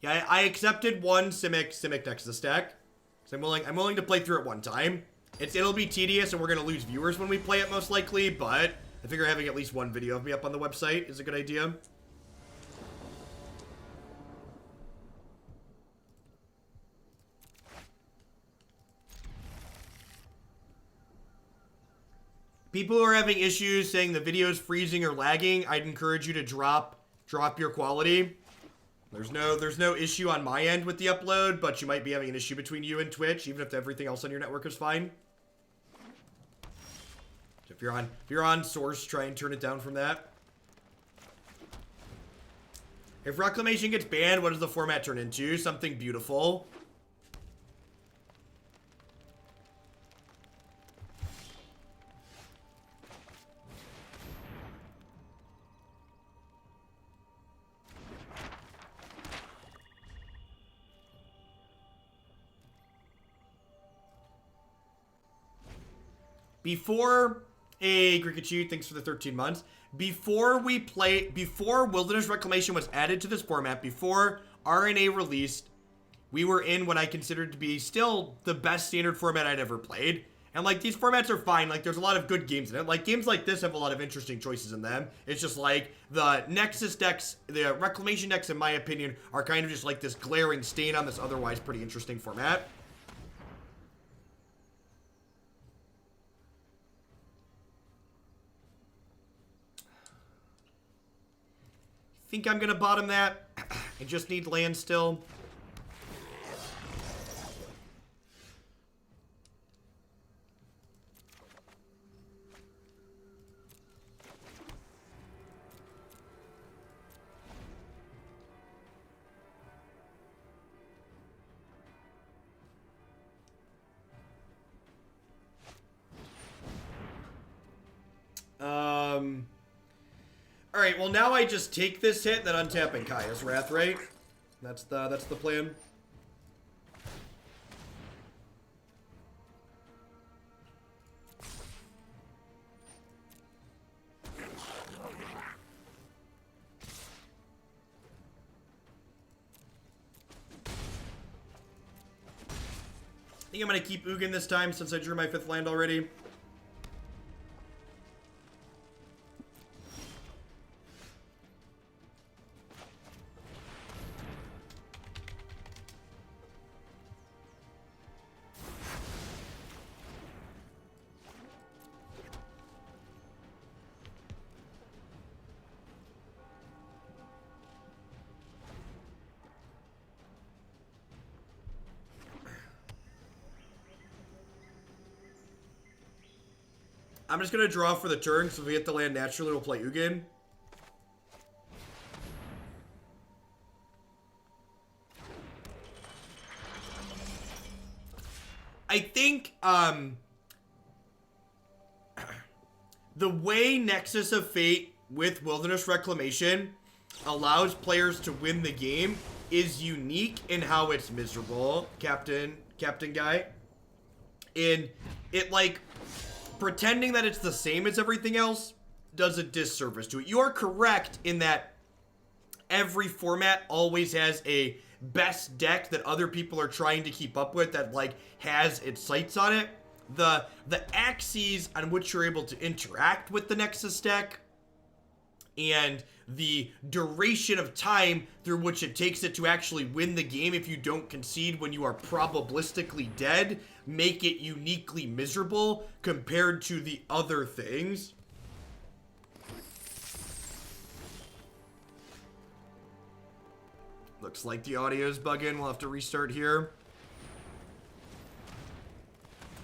Speaker 1: Yeah, I accepted one Simic Nexus deck. So I'm willing to play through it one time. It'll be tedious and we're gonna lose viewers when we play it most likely, but I figure having at least one video of me up on the website is a good idea. People who are having issues saying the video's freezing or lagging, I'd encourage you to drop your quality. There's no issue on my end with the upload, but you might be having an issue between you and Twitch, even if everything else on your network is fine. So if you're on Source, try and turn it down from that. If Reclamation gets banned, what does the format turn into? Something beautiful. Before Grikachu, thanks for the 13 months. Before Wilderness Reclamation was added to this format, before RNA released, we were in what I considered to be still the best standard format I'd ever played. And, like, these formats are fine. Like, there's a lot of good games in it. Like, games like this have a lot of interesting choices in them. It's just, like, the Nexus decks, the Reclamation decks, in my opinion, are kind of just, like, this glaring stain on this otherwise pretty interesting format. Think I'm gonna bottom that. I just need land still. All right, well now I just take this hit, then untapping Kaya's Wrath, right? That's the plan. I think I'm gonna keep Ugin this time since I drew my 5th land already. I'm just gonna draw for the turn, so if we get the land naturally, we'll play Ugin. I think, the way Nexus of Fate with Wilderness Reclamation allows players to win the game is unique in how it's miserable, Captain Guy. In it, like, pretending that it's the same as everything else does a disservice to it. You are correct in that every format always has a best deck that other people are trying to keep up with that, like, has its sights on it. The axes on which you're able to interact with the Nexus deck and the duration of time through which it takes it to actually win the game if you don't concede when you are probabilistically dead make it uniquely miserable compared to the other things. Looks like the audio's bugging. We'll have to restart here.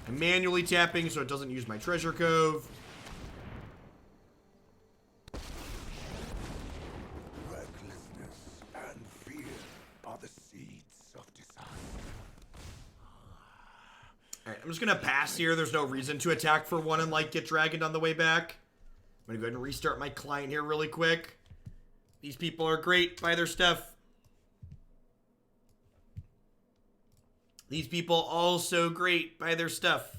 Speaker 1: I'm manually tapping so it doesn't use my treasure cove.
Speaker 3: Recklessness and fear are the seeds of disaster.
Speaker 1: Alright, I'm just gonna pass here. There's no reason to attack for one and, like, get dragoned on the way back. I'm gonna go ahead and restart my client here really quick. These people are great. Buy their stuff. These people also great. Buy their stuff.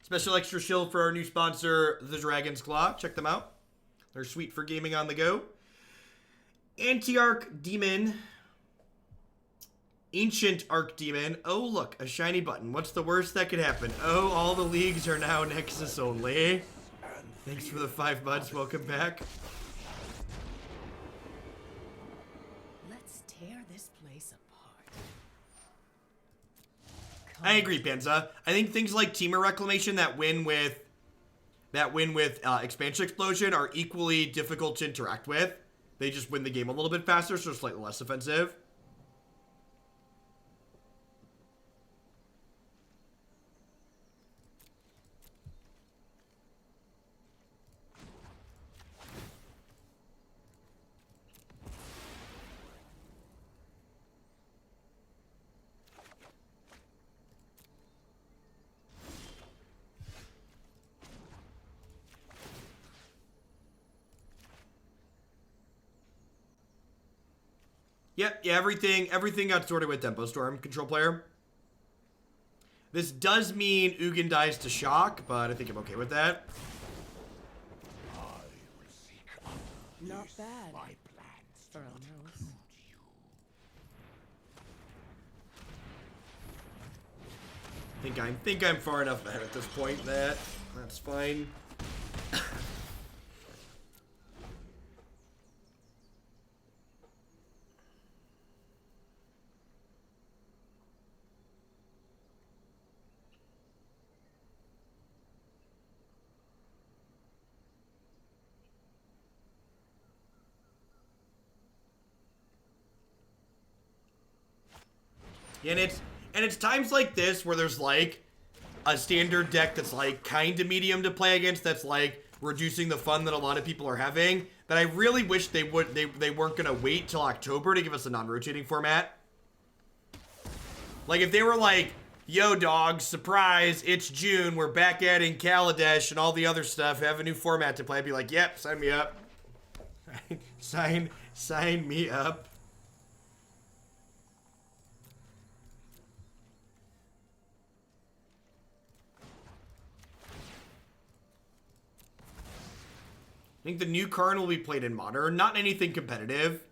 Speaker 1: Special extra shield for our new sponsor, the Dragon's Claw. Check them out. They're sweet for gaming on the go. Anti-Arc Demon. Ancient Arc Demon. Oh, look, a shiny button. What's the worst that could happen? Oh, all the leagues are now Nexus only. Thanks for the 5 months. Welcome back.
Speaker 6: Let's tear this place apart.
Speaker 1: I agree, Panza. I think things like Temur Reclamation that win with Expansion Explosion are equally difficult to interact with. They just win the game a little bit faster, so slightly less offensive. Yep, yeah, everything got sorted with Tempo Storm, control player. This does mean Ugin dies to shock, but I think I'm okay with that.
Speaker 3: I will seek after
Speaker 6: Not bad.
Speaker 3: my plans
Speaker 6: For a mouse.
Speaker 1: Think I'm far enough ahead at this point that that's fine. And it's times like this where there's like a standard deck that's like kind of medium to play against, that's like reducing the fun that a lot of people are having, that I really wish they weren't gonna wait till October to give us a non-rotating format. Like if they were like, yo dogs, surprise, it's June, we're back adding Kaladesh and all the other stuff, have a new format to play, I'd be like, yep, sign me up. sign me up. I think the new Karn will be played in Modern, not anything competitive.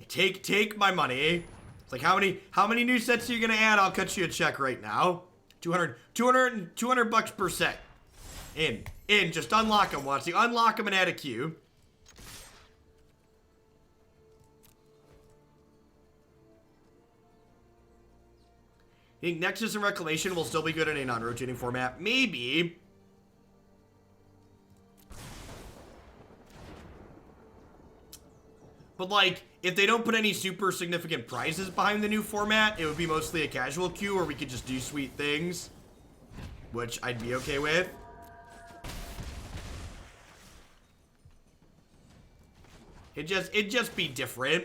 Speaker 1: Take my money. It's like, how many new sets are you gonna add? I'll cut you a check right now. 200 bucks per set. In, just unlock them, Watsy. Unlock them and add a queue. I think Nexus and Reclamation will still be good in a non-rotating format. Maybe. But like, if they don't put any super significant prizes behind the new format, it would be mostly a casual queue where we could just do sweet things. Which I'd be okay with. It'd just be different.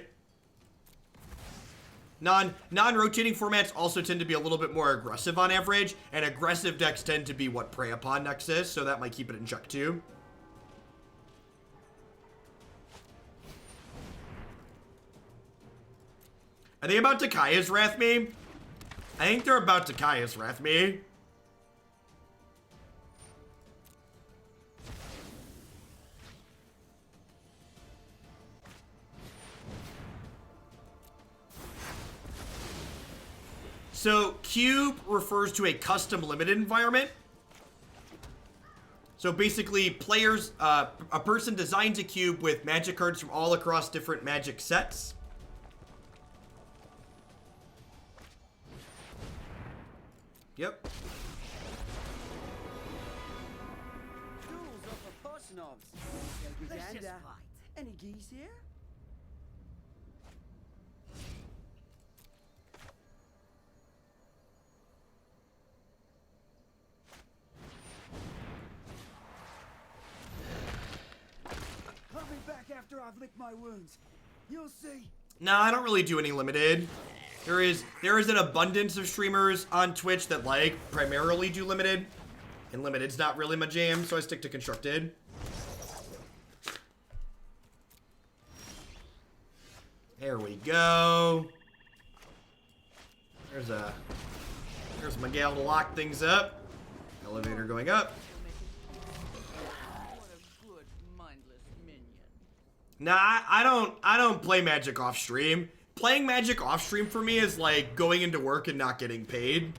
Speaker 1: Non-rotating formats also tend to be a little bit more aggressive on average, and aggressive decks tend to be what prey upon Nexus, so that might keep it in check too. Are they about to Kaya's Wrath me? I think they're about to Kaya's Wrath me. So, cube refers to a custom limited environment. So basically, players, a person designs a cube with magic cards from all across different magic sets. Yep.
Speaker 7: Let's just fight. Any geese here? I'll be back after I've licked my wounds. You'll see.
Speaker 1: No, I don't really do any limited. There is an abundance of streamers on Twitch that like primarily do limited, and limited's not really my jam, so I stick to constructed. There we go. There's Miguel to lock things up. Elevator going up.
Speaker 4: What a good, mindless minion.
Speaker 1: Nah, I don't play Magic off stream. Playing Magic off stream for me is like going into work and not getting paid.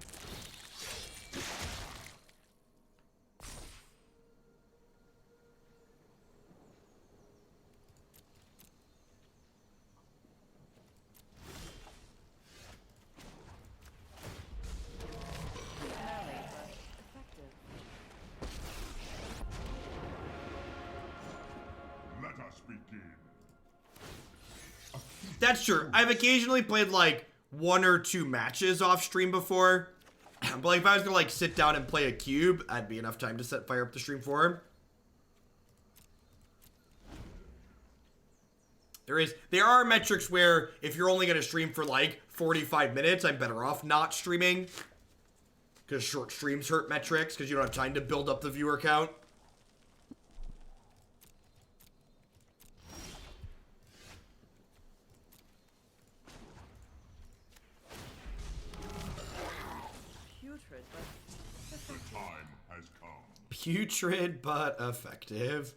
Speaker 3: Let us begin.
Speaker 1: That's true. I've occasionally played like 1 or 2 matches off stream before. But like if I was gonna like sit down and play a cube, that'd be enough time to fire up the stream for him. There are metrics where if you're only gonna stream for like 45 minutes, I'm better off not streaming. Because short streams hurt metrics because you don't have time to build up the viewer count.
Speaker 4: Putrid, but
Speaker 3: The time has come.
Speaker 1: Putrid but effective.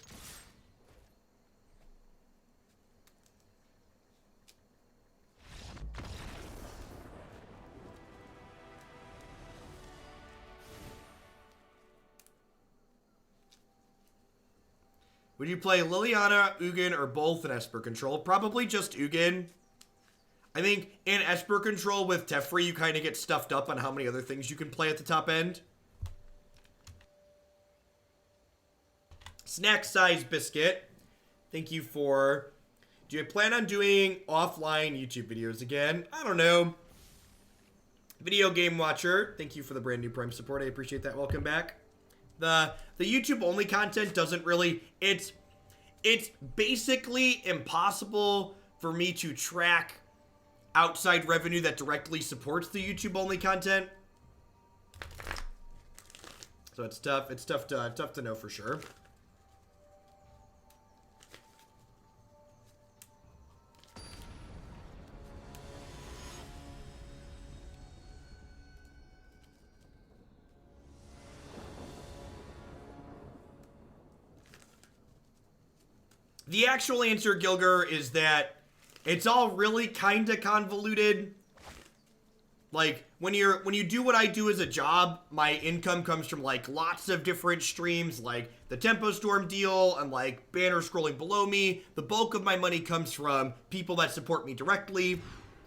Speaker 1: Would you play Liliana, Ugin, or both in Esper Control? Probably just Ugin. I think in Esper Control with Teferi, you kind of get stuffed up on how many other things you can play at the top end. Snack Size Biscuit. Thank you for... Do you plan on doing offline YouTube videos again? I don't know. Video Game Watcher. Thank you for the brand new Prime support. I appreciate that. Welcome back. The YouTube only content doesn't really... It's basically impossible for me to track outside revenue that directly supports the YouTube only content. So it's tough. It's tough to know for sure. The actual answer, Gilger, is that it's all really kind of convoluted. Like, when you do what I do as a job, my income comes from, like, lots of different streams, like the Tempo Storm deal and, like, banner scrolling below me. The bulk of my money comes from people that support me directly.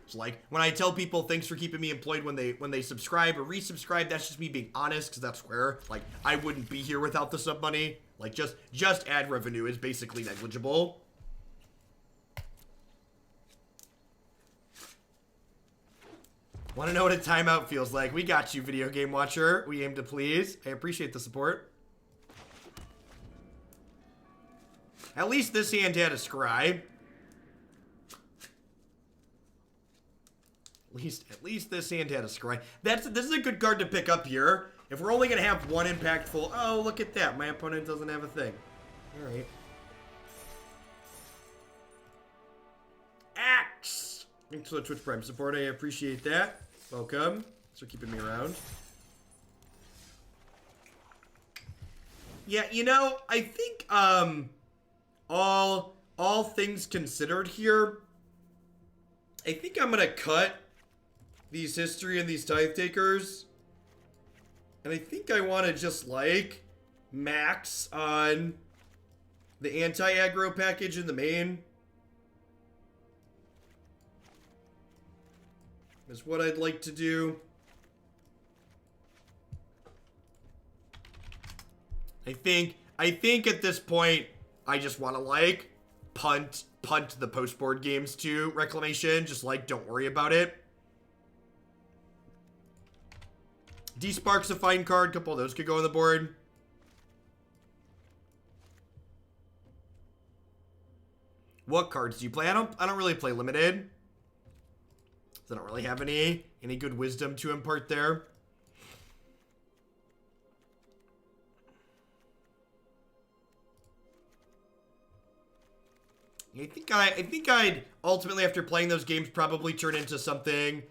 Speaker 1: So, like, when I tell people thanks for keeping me employed when they subscribe or resubscribe, that's just me being honest, because that's where, like, I wouldn't be here without the sub money. Like, just ad revenue is basically negligible. Want to know what a timeout feels like? We got you, Video Game Watcher. We aim to please. I appreciate the support. At least this hand had a scry. At least this hand had a scry. This is a good card to pick up here. If we're only going to have one impactful... Oh, look at that. My opponent doesn't have a thing. All right. Axe! Thanks for the Twitch Prime support. I appreciate that. Welcome. Thanks for keeping me around. Yeah, you know, I think, all things considered here, I think I'm going to cut these history and these tithe takers. And I think I want to just, like, max on the anti-aggro package in the main. Is what I'd like to do. I think at this point, I just want to, like, punt the post-board games to Reclamation. Just, like, don't worry about it. D-Spark's a fine card. A couple of those could go on the board. What cards do you play? I don't really play limited. So I don't really have any good wisdom to impart there. I think I'd ultimately, after playing those games, probably turn into something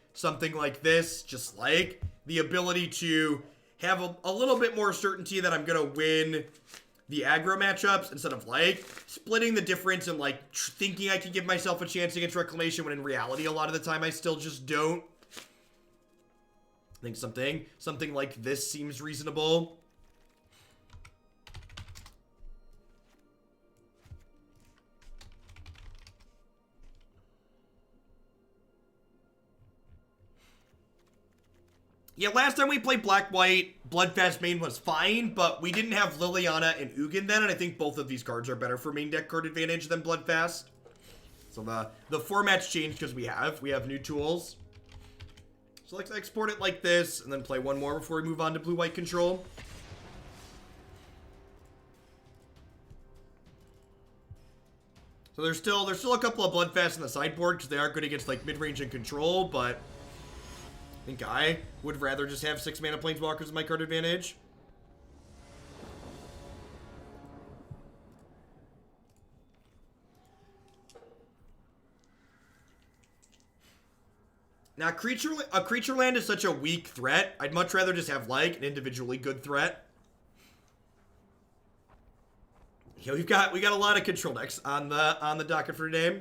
Speaker 1: like this. Just like the ability to have a little bit more certainty that I'm gonna win the aggro matchups instead of, like, splitting the difference and, like, thinking I can give myself a chance against Reclamation when in reality a lot of the time I still just don't. I think something like this seems reasonable. Yeah, last time we played Black-White, Bloodfast main was fine, but we didn't have Liliana and Ugin then, and I think both of these cards are better for main deck card advantage than Bloodfast. So the format's changed because we have new tools. So let's export it like this, and then play one more before we move on to Blue-White control. So there's still a couple of Bloodfast in the sideboard because they are good against, like, mid-range and control, but I think I would rather just have 6 mana Planeswalkers as my card advantage. Now, a creature land is such a weak threat. I'd much rather just have, like, an individually good threat. Yeah, we got a lot of control decks on the docket for today.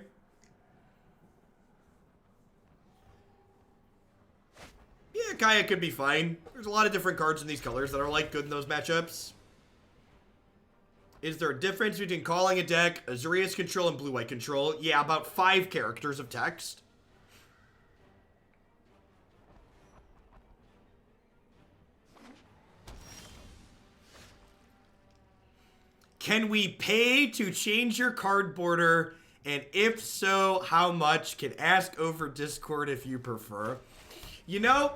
Speaker 1: Yeah, Kaya could be fine. There's a lot of different cards in these colors that are, like, good in those matchups. Is there a difference between calling a deck, Azorius control, and blue-white control? Yeah, about 5 characters of text. Can we pay to change your card border? And if so, how much? Can ask over Discord if you prefer. You know,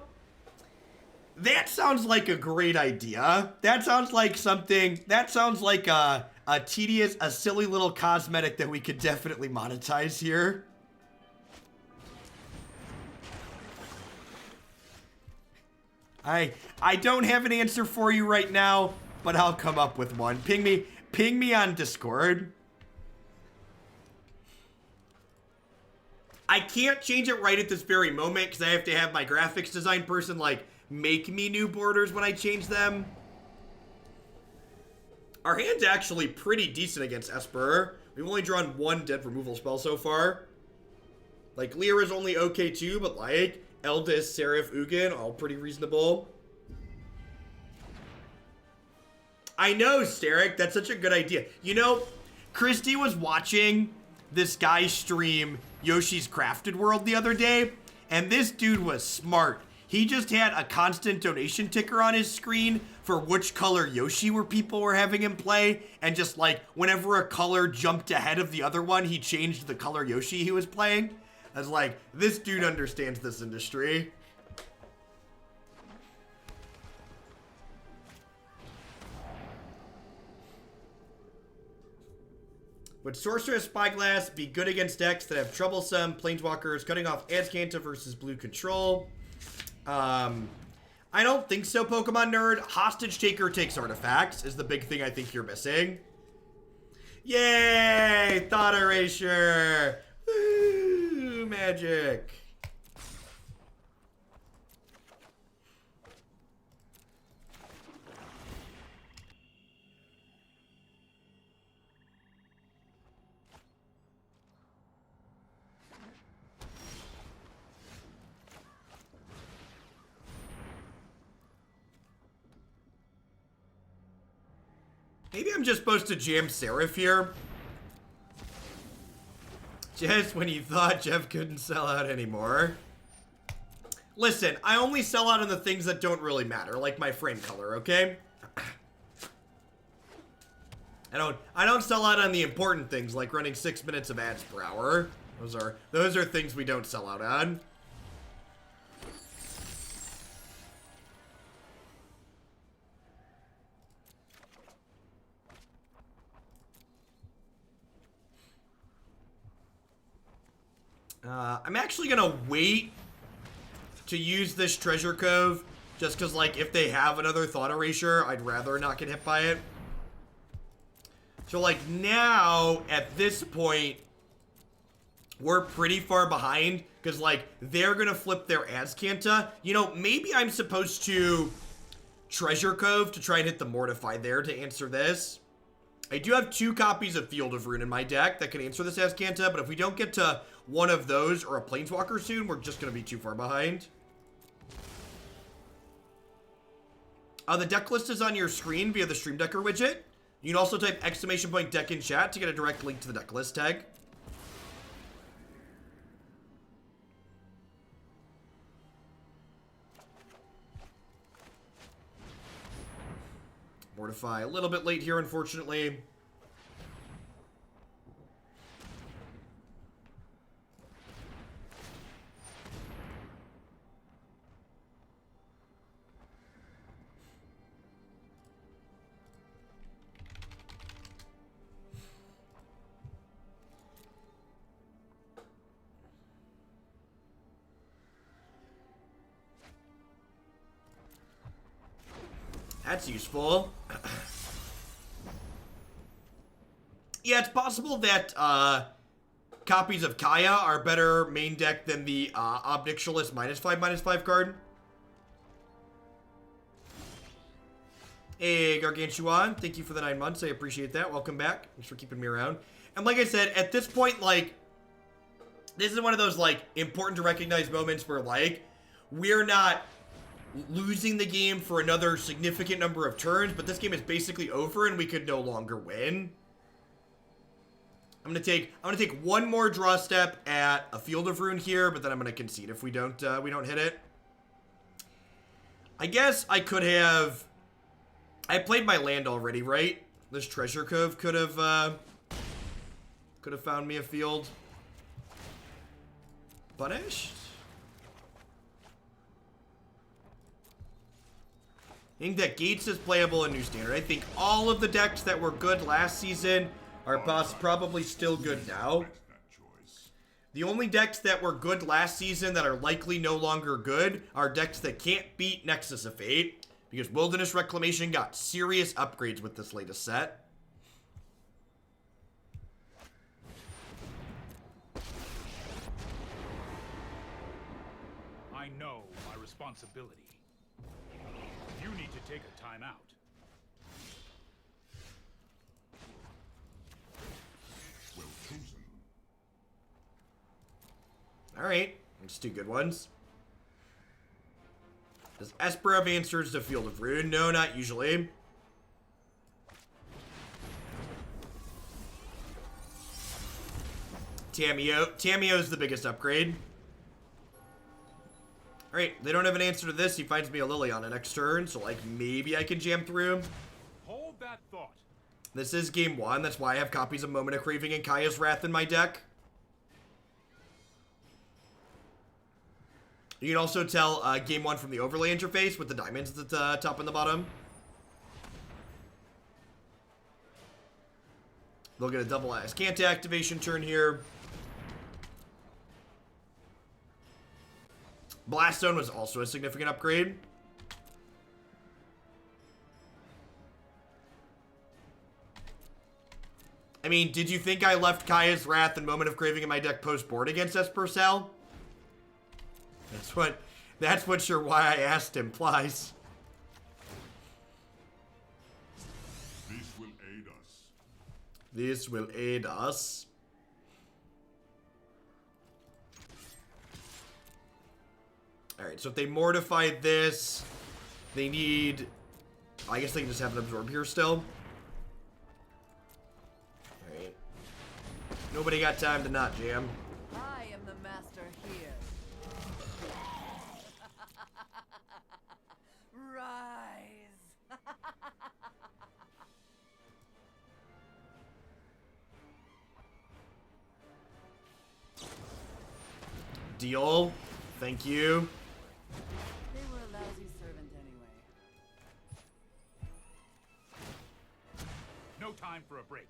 Speaker 1: that sounds like a great idea. That sounds like something, that sounds like a tedious, a silly little cosmetic that we could definitely monetize here. I don't have an answer for you right now, but I'll come up with one. Ping me on Discord. I can't change it right at this very moment because I have to have my graphics design person like make me new borders when I change them. Our hand's actually pretty decent against Esper. We've only drawn 1 dead removal spell so far. Like, Lear is only okay too, but like, Eldest, Seraph, Ugin, all pretty reasonable. I know, Steric, that's such a good idea. You know, Christy was watching this guy stream Yoshi's Crafted World the other day, and this dude was smart. He just had a constant donation ticker on his screen for which color Yoshi people were having him play, and just like whenever a color jumped ahead of the other one, he changed the color Yoshi he was playing. I was like, this dude understands this industry. Would Sorceress Spyglass be good against decks that have troublesome Planeswalkers cutting off Azcanta versus blue control? I don't think so, Pokemon Nerd. Hostage Taker takes artifacts is the big thing I think you're missing. Yay! Thought Erasure! Woo! Magic! Maybe I'm just supposed to jam Seraph here. Just when you thought Jeff couldn't sell out anymore. Listen, I only sell out on the things that don't really matter, like my frame color, okay? I don't sell out on the important things, like running 6 minutes of ads per hour. Those are things we don't sell out on. I'm actually gonna wait to use this Treasure Cove, just because, like, if they have another Thought Erasure, I'd rather not get hit by it. So, like, now, at this point, we're pretty far behind, because, like, they're gonna flip their Azcanta. You know, maybe I'm supposed to Treasure Cove to try and hit the Mortify there to answer this. I do have 2 copies of Field of Ruin in my deck that can answer this Azcanta, but if we don't get to one of those or a Planeswalker soon, we're just going to be too far behind. The deck list is on your screen via the Stream Decker widget. You can also type !deck in chat to get a direct link to the deck list tag. Mortify a little bit late here, unfortunately. That's useful. Yeah, it's possible that copies of Kaya are better main deck than the Obnixialist -5/-5 card. Hey, Gargantuan, thank you for the 9 months. I appreciate that. Welcome back. Thanks for keeping me around. And like I said, at this point, like, this is one of those, like, important to recognize moments where, like, we're not losing the game for another significant number of turns, but this game is basically over and we could no longer win. I'm gonna take one more draw step at a Field of Ruin here, but then I'm gonna concede if we don't hit it. I guess I could have. I played my land already, right? This Treasure Cove could have found me a field. Punished. I think that Gates is playable in New Standard. I think all of the decks that were good last season are probably still good now. The only decks that were good last season that are likely no longer good are decks that can't beat Nexus of Fate, because Wilderness Reclamation got serious upgrades with this latest set.
Speaker 2: I know my responsibility. You need to take a time out.
Speaker 3: Well chosen.
Speaker 1: Alright, that's two good ones. Does Esper have answers to Field of Ruin? No, not usually. Tamiyo's the biggest upgrade. Alright, they don't have an answer to this. He finds me a Liliana next turn, so like maybe I can jam through.
Speaker 2: Hold that thought.
Speaker 1: This is game one. That's why I have copies of Moment of Craving and Kaya's Wrath in my deck. You can also tell game one from the overlay interface with the diamonds at the top and the bottom. They'll get a double Azcanta activation turn here. Blaststone was also a significant upgrade. I mean, did you think I left Kaya's Wrath and Moment of Craving in my deck post-board against Esper Cell? That's what sure why I asked implies.
Speaker 3: This will aid us.
Speaker 1: This will aid us. Alright, so if they mortify this, they need... I guess they can just have an absorb here still. Alright. Nobody got time to not jam.
Speaker 4: I am the master here. Rise.
Speaker 1: Deal. Thank you.
Speaker 4: They were a lousy servant anyway.
Speaker 2: No time for a break.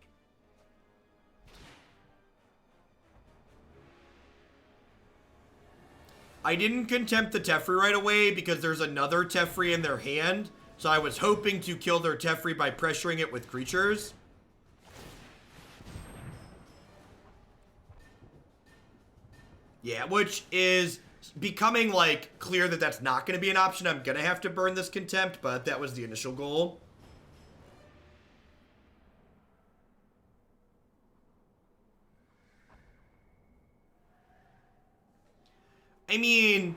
Speaker 1: I didn't contempt the Teferi right away because there's another Teferi in their hand. So I was hoping to kill their Teferi by pressuring it with creatures. Yeah, which is becoming, like, clear that that's not going to be an option. I'm going to have to burn this Contempt, but that was the initial goal. I mean,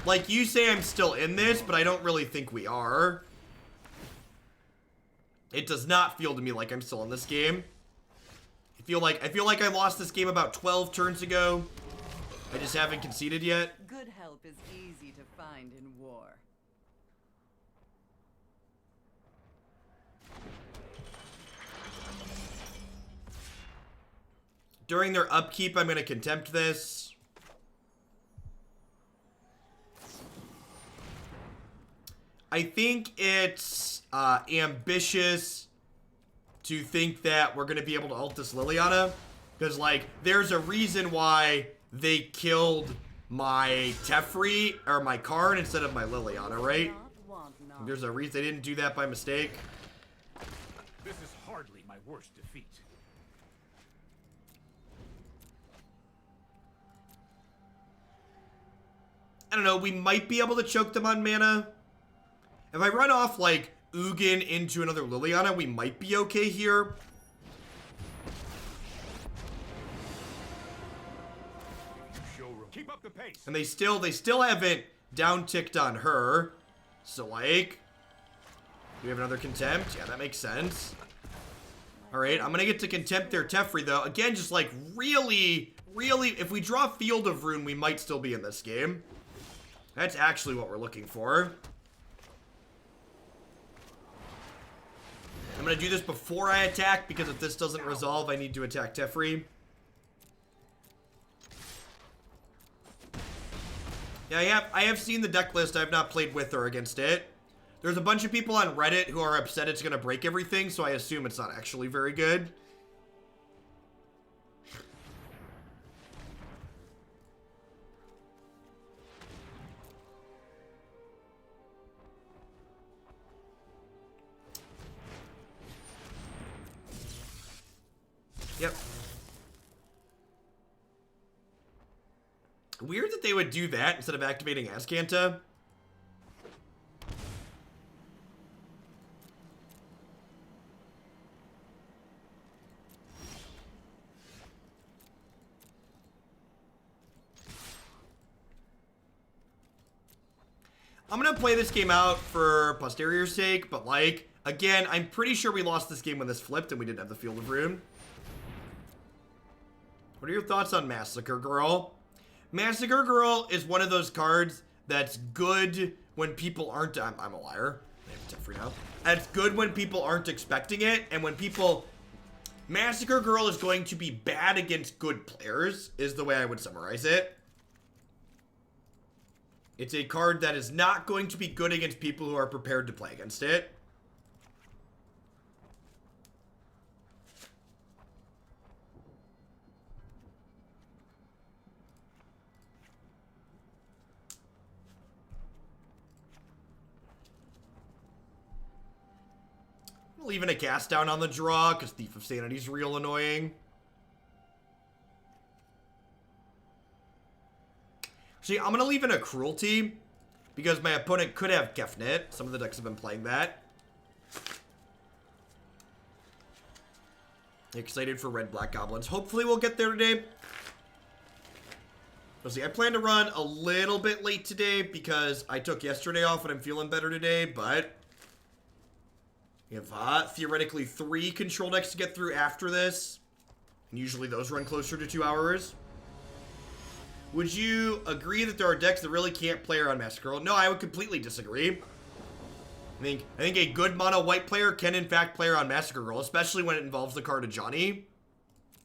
Speaker 1: like, you say I'm still in this, but I don't really think we are. It does not feel to me like I'm still in this game. I feel like I lost this game about 12 turns ago. I just haven't conceded yet.
Speaker 4: Good help is easy to find in war.
Speaker 1: During their upkeep, I'm going to contempt this. I think it's ambitious to think that we're going to be able to ult this Liliana. Because, like, there's a reason why they killed my Teferi, or my Karn, instead of my Liliana, right? There's a reason they didn't do that by mistake.
Speaker 2: This is hardly my worst defeat.
Speaker 1: I don't know, we might be able to choke them on mana. If I run off, like, Ugin into another Liliana, we might be okay here.
Speaker 2: Keep up the pace.
Speaker 1: And they still haven't down ticked on her. So, like, do we have another contempt? Yeah, that makes sense. Alright, I'm gonna get to contempt their Teferi, though. Again, just like, really, if we draw Field of Ruin, we might still be in this game. That's actually what we're looking for. I'm gonna do this before I attack, because if this doesn't resolve, I need to attack Teferi. Yeah, I have seen the deck list. I have not played with or against it. There's a bunch of people on Reddit who are upset it's gonna break everything, so I assume it's not actually very good. Yep. Weird that they would do that instead of activating Azcanta. I'm gonna play this game out for posterior's sake, but like, again, I'm pretty sure we lost this game when this flipped and we didn't have the Field of Ruin. What are your thoughts on Massacre Girl? Massacre Girl is one of those cards that's good when people aren't... I'm a liar. I have to free now. It's good when people aren't expecting it, and when people... Massacre Girl is going to be bad against good players, is the way I would summarize it. It's a card that is not going to be good against people who are prepared to play against it. Leaving a cast down on the draw, because Thief of Sanity is real annoying. See, I'm going to leave in a Cruelty, because my opponent could have Kefnet. Some of the decks have been playing that. Excited for Red-Black Goblins. Hopefully we'll get there today. Let's see, I plan to run a little bit late today, because I took yesterday off and I'm feeling better today, but... we have theoretically 3 control decks to get through after this. And usually those run closer to 2 hours. Would you agree that there are decks that really can't play around Massacre Girl? No, I would completely disagree. I think a good mono white player can in fact play around Massacre Girl, especially when it involves the card of Johnny.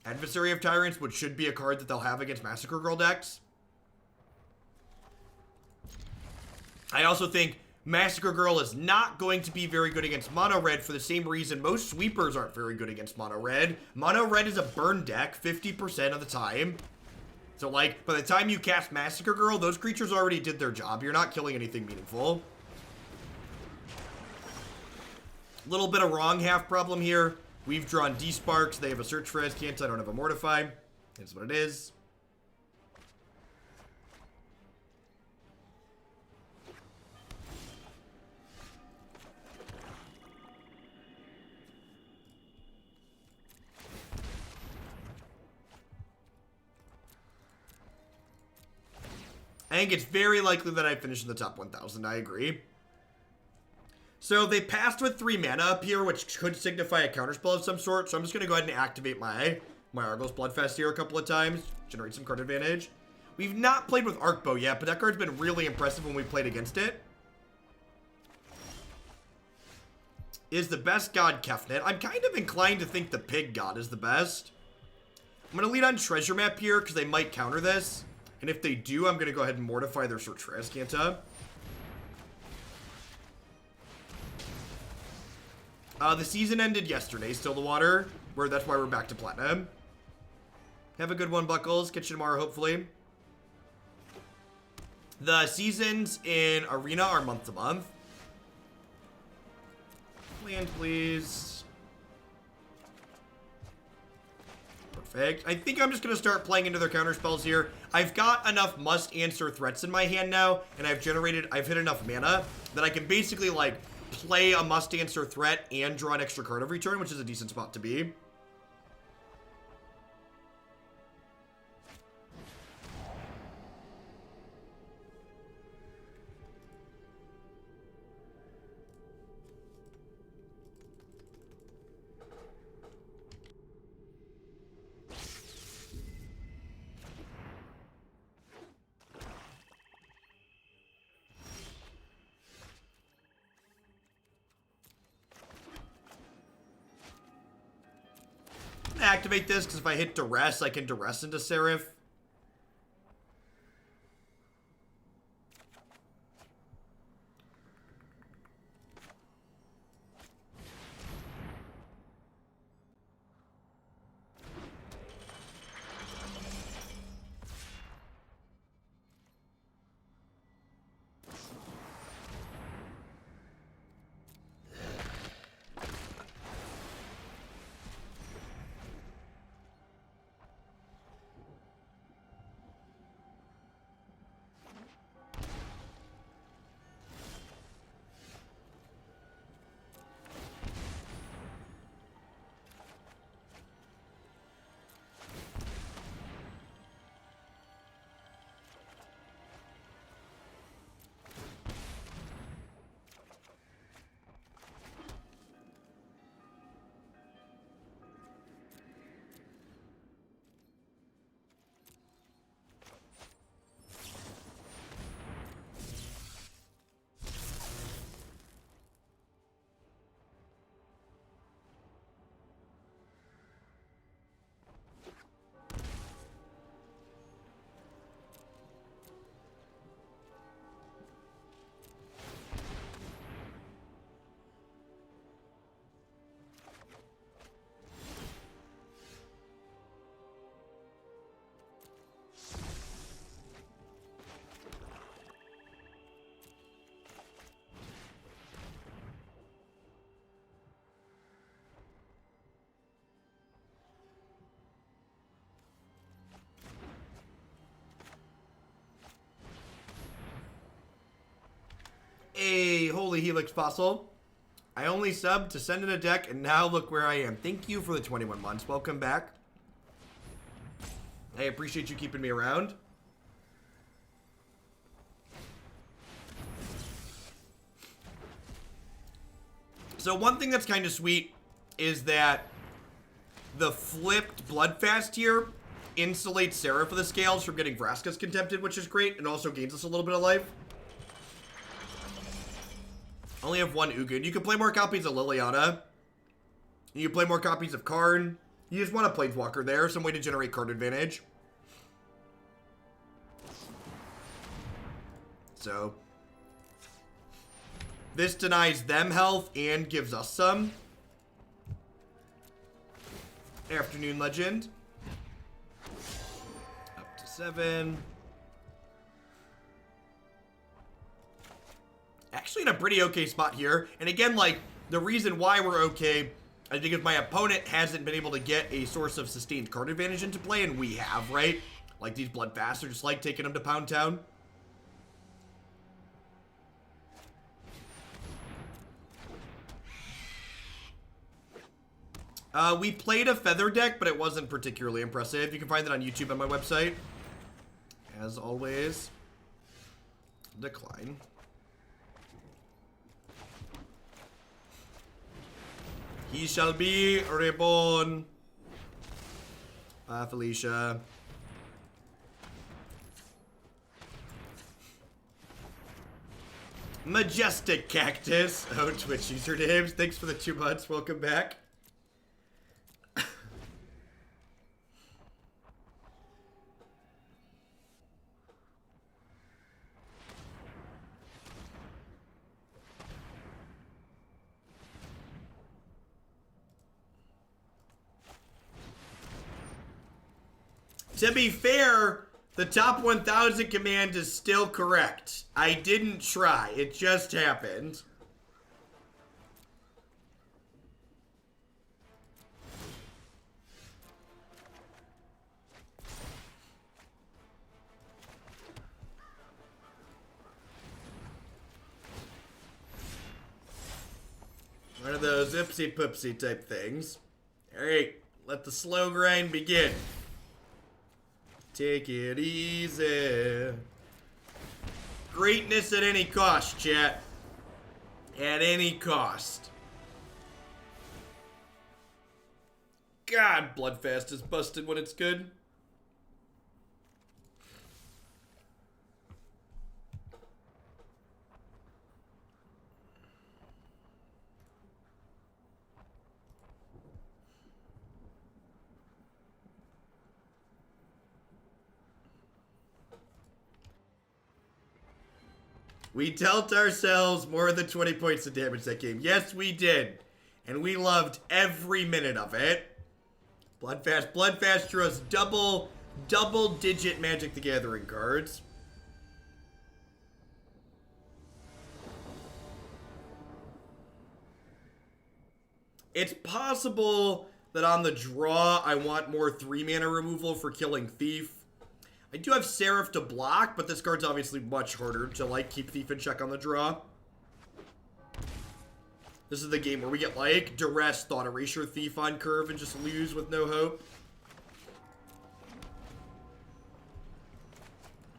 Speaker 1: Adversary of Tyrants, which should be a card that they'll have against Massacre Girl decks. I also think Massacre Girl is not going to be very good against Mono Red for the same reason most sweepers aren't very good against Mono Red. Mono Red is a burn deck 50% of the time. So, like, by the time you cast Massacre Girl, those creatures already did their job. You're not killing anything meaningful. Little bit of wrong half problem here. We've drawn D-Sparks. They have a Search for Azcanta. I don't have a Mortify. That's what it is. I think it's very likely that I finish in the top 1,000. I agree. So they passed with 3 mana up here, which could signify a counterspell of some sort. So I'm just going to go ahead and activate my Argos Bloodfest here a couple of times. Generate some card advantage. We've not played with Arcbow yet, but that card's been really impressive when we played against it. Is the best god Kefnet? I'm kind of inclined to think the Pig God is the best. I'm going to lead on Treasure Map here because they might counter this. And if they do, I'm going to go ahead and mortify their Search for Azcanta. The season ended yesterday, Still the Water. That's why we're back to Platinum. Have a good one, Buckles. Catch you tomorrow, hopefully. The seasons in Arena are month to month. Land, please. Perfect. I think I'm just going to start playing into their counterspells here. I've got enough must-answer threats in my hand now, and I've hit enough mana that I can basically, like, play a must-answer threat and draw an extra card every turn, which is a decent spot to be. gonna activate this because if I hit Duress, I can Duress into Seraph. Hey, holy Helix Fossil. I only subbed to send in a deck, and now look where I am. Thank you for the 21 months. Welcome back. I appreciate you keeping me around. So one thing that's kind of sweet is that the flipped Bloodfast here insulates Seraph for the scales from getting Vraska's contempted, which is great, and also gains us a little bit of life. Only have one Ugin. You can play more copies of Liliana. You can play more copies of Karn. You just want a Planeswalker there. Some way to generate card advantage. So, this denies them health and gives us some. Afternoon Legend. Up to 7. Actually in a pretty okay spot here. And again, like, the reason why we're okay, I think if my opponent hasn't been able to get a source of sustained card advantage into play, and we have, right? Like, these Bloodfasts are just like taking them to Pound Town. We played a Feather deck, but it wasn't particularly impressive. You can find that on YouTube on my website. As always, decline. He shall be reborn. Bye, Felicia. Majestic Cactus. Oh, Twitch usernames. Thanks for the 2 months. Welcome back. To be fair, the top 1000 command is still correct. I didn't try. It just happened. One of those ipsy poopsy type things. Alright, let the slow grind begin. Take it easy. Greatness at any cost, chat. At any cost. God, Bloodfast is busted when it's good. We dealt ourselves more than 20 points of damage that game. Yes, we did. And we loved every minute of it. Bloodfast. Bloodfast drew us double-digit Magic the Gathering cards. It's possible that on the draw, I want more 3-mana removal for killing Thief. I do have Seraph to block, but this card's obviously much harder to, like, keep Thief in check on the draw. This is the game where we get, like, Duress, Thought Erasure, Thief on curve and just lose with no hope.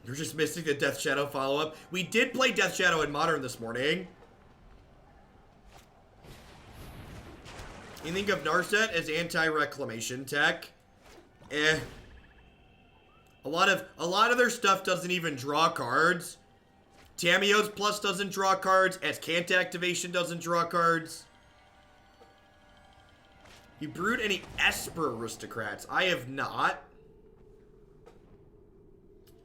Speaker 1: You're just missing the Death Shadow follow-up. We did play Death Shadow in Modern this morning. You think of Narset as anti-reclamation tech? A lot of their stuff doesn't even draw cards. Tamiyo's Plus doesn't draw cards. Azcanta Activation doesn't draw cards. You brewed any Esper Aristocrats? I have not.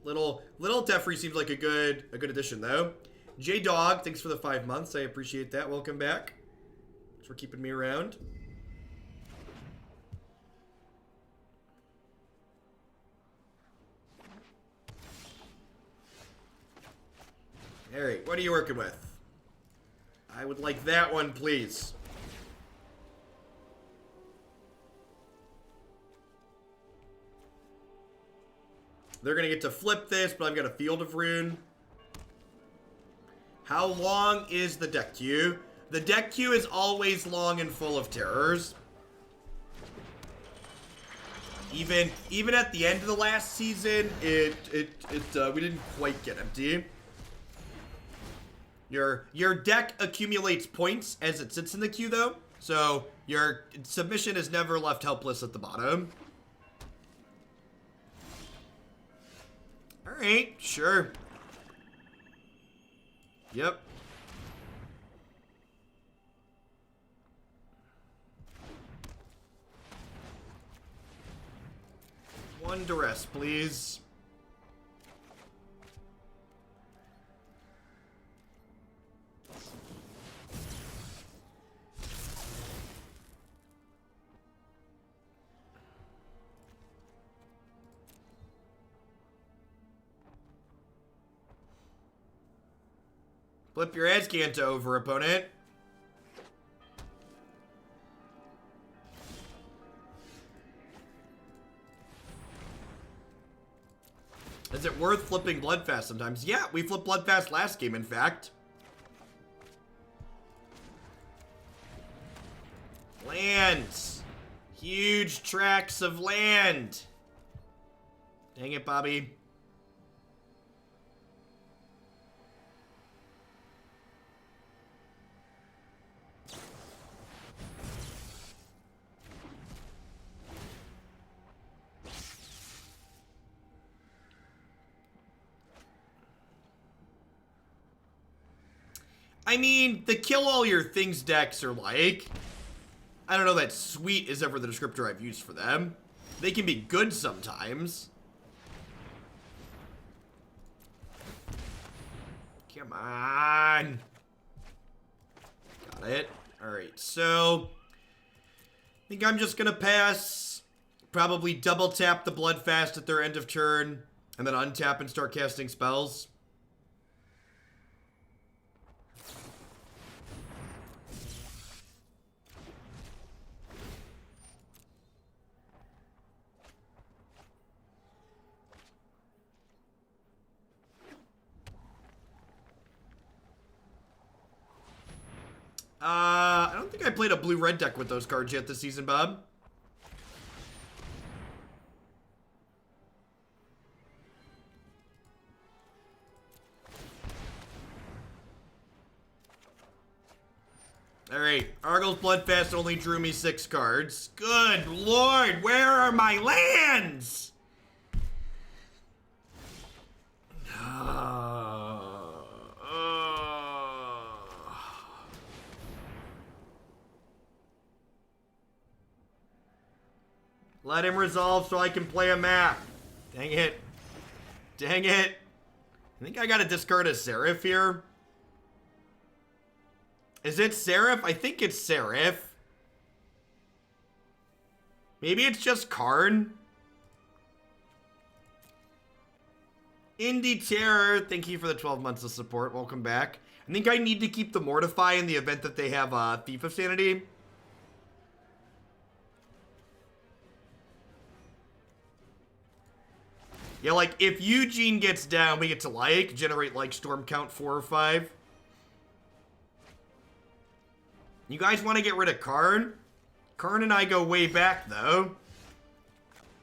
Speaker 1: Little Teferi seems like a good addition though. J Dog, thanks for the 5 months. I appreciate that. Welcome back. Thanks for keeping me around. Alright, what are you working with? I would like that one, please. They're gonna get to flip this, but I've got a Field of Ruin. How long is the deck queue? The deck queue is always long and full of terrors. Even at the end of the last season, we didn't quite get empty. Your deck accumulates points as it sits in the queue, though. So your submission is never left helpless at the bottom. Alright, sure. Yep. One Duress, please. Flip your Azcanta over, opponent. Is it worth flipping Bloodfast sometimes? Yeah, we flipped Bloodfast last game, in fact. Lands. Huge tracts of land. Dang it, Bobby. I mean, the kill all your things decks are like, I don't know that sweet is ever the descriptor I've used for them. They can be good sometimes. Come on. Got it. Alright, so I think I'm just gonna pass. Probably double tap the Bloodfast at their end of turn, and then untap and start casting spells. I don't think I played a blue-red deck with those cards yet this season, Bob. Alright, Argyl's Bloodfast only drew me 6 cards. Good lord, where are my lands? Let him resolve so I can play a map. Dang it. Dang it. I think I gotta discard a Seraph here. Is it Seraph? I think it's Seraph. Maybe it's just Karn. Indie Terror, thank you for the 12 months of support. Welcome back. I think I need to keep the Mortify in the event that they have Thief of Sanity. Yeah, like, if Eugene gets down, we get to, like, generate, like, storm count 4 or 5. You guys want to get rid of Karn? Karn and I go way back, though.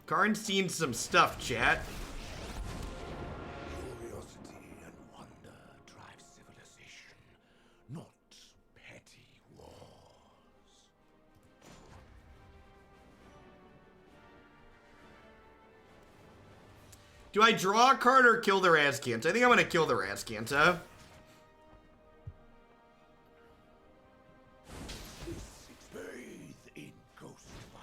Speaker 1: Karn's seen some stuff, chat.
Speaker 3: Curiosity and wonder drive civilization, not petty wars.
Speaker 1: Do I draw a card or kill the Razcanta? I think I'm going to kill the Razcanta.
Speaker 3: Bathe in ghost fire.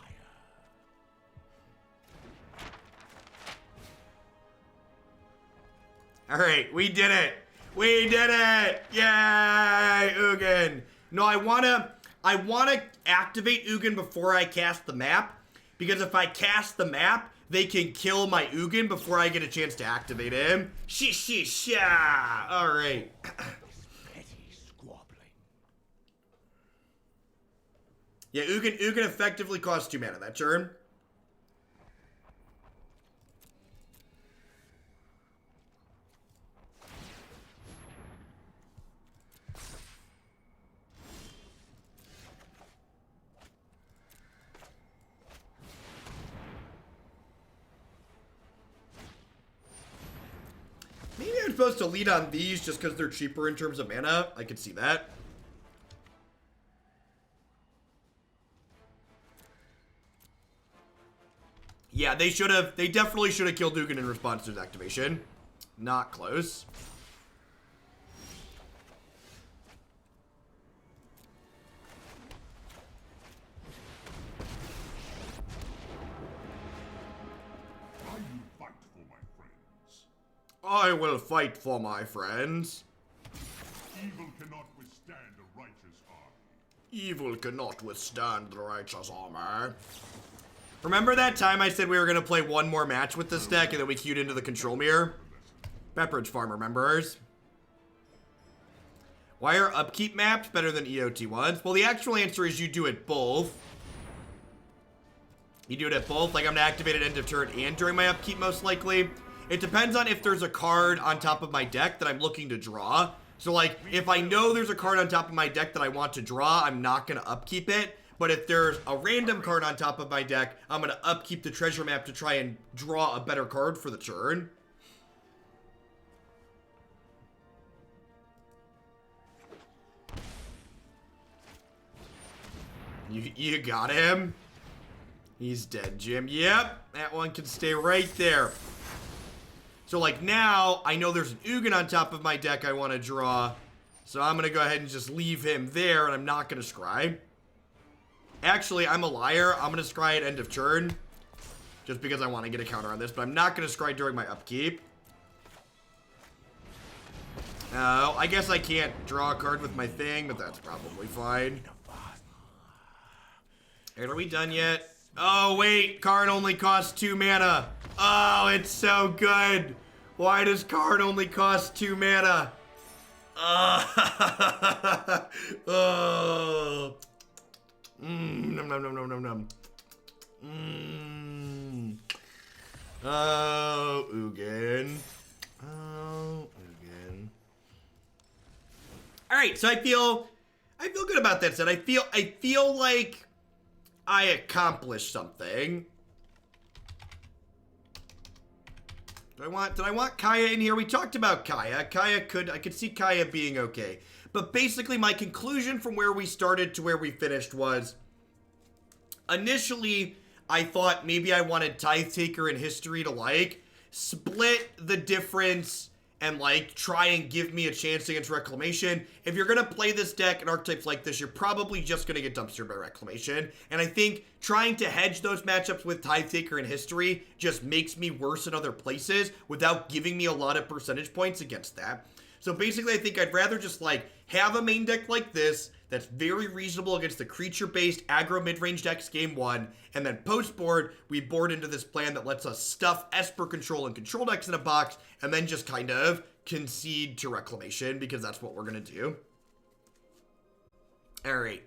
Speaker 1: Alright, we did it! We did it! Yay! Ugin! No, I wanna activate Ugin before I cast the map. Because if I cast the map, they can kill my Ugin before I get a chance to activate him. Sha! Alright.
Speaker 3: Petty squabbling.
Speaker 1: Yeah, Ugin effectively costs 2 mana that turn. Maybe I'm supposed to lead on these just because they're cheaper in terms of mana. I could see that. Yeah, they definitely should have killed Ugin in response to his activation. Not close. I will fight for my friends.
Speaker 2: Evil cannot withstand a righteous army.
Speaker 1: Evil cannot withstand the righteous armor. Remember that time I said we were going to play one more match with this deck and then we queued into the control mirror? Pepperidge Farm, remembers? Why are upkeep maps better than EOT ones? Well, the actual answer is you do it both. You do it at both. Like, I'm going to activate at end of turn and during my upkeep, most likely. It depends on if there's a card on top of my deck that I'm looking to draw. So, like, if I know there's a card on top of my deck that I want to draw, I'm not going to upkeep it. But if there's a random card on top of my deck, I'm going to upkeep the treasure map to try and draw a better card for the turn. You got him? He's dead, Jim. Yep, that one can stay right there. So, like, now, I know there's an Ugin on top of my deck I want to draw. So I'm going to go ahead and just leave him there, and I'm not going to scry. Actually, I'm a liar. I'm going to scry at end of turn. Just because I want to get a counter on this, but I'm not going to scry during my upkeep. No, I guess I can't draw a card with my thing, but that's probably fine. Alright, are we done yet? Oh, wait. Card only costs 2 mana. Oh, it's so good. Why does card only cost 2 mana? Oh. Num num num num num num. Oh, Ugin. Oh, Ugin. All right, so I feel good about that set. I feel like I accomplished something. Did I want Kaya in here? We talked about Kaya. I could see Kaya being okay. But basically my conclusion from where we started to where we finished was, initially I thought maybe I wanted Tithe Taker and History to, like, split the difference and, like, try and give me a chance against Reclamation. If you're gonna play this deck and archetypes like this, you're probably just gonna get dumpstered by Reclamation. And I think trying to hedge those matchups with Tithe Taker and History just makes me worse in other places without giving me a lot of percentage points against that. So basically, I think I'd rather just, like, have a main deck like this that's very reasonable against the creature-based aggro mid-range decks game 1, and then post-board, we board into this plan that lets us stuff Esper control and control decks in a box, and then just kind of concede to Reclamation, because that's what we're going to do. Alright.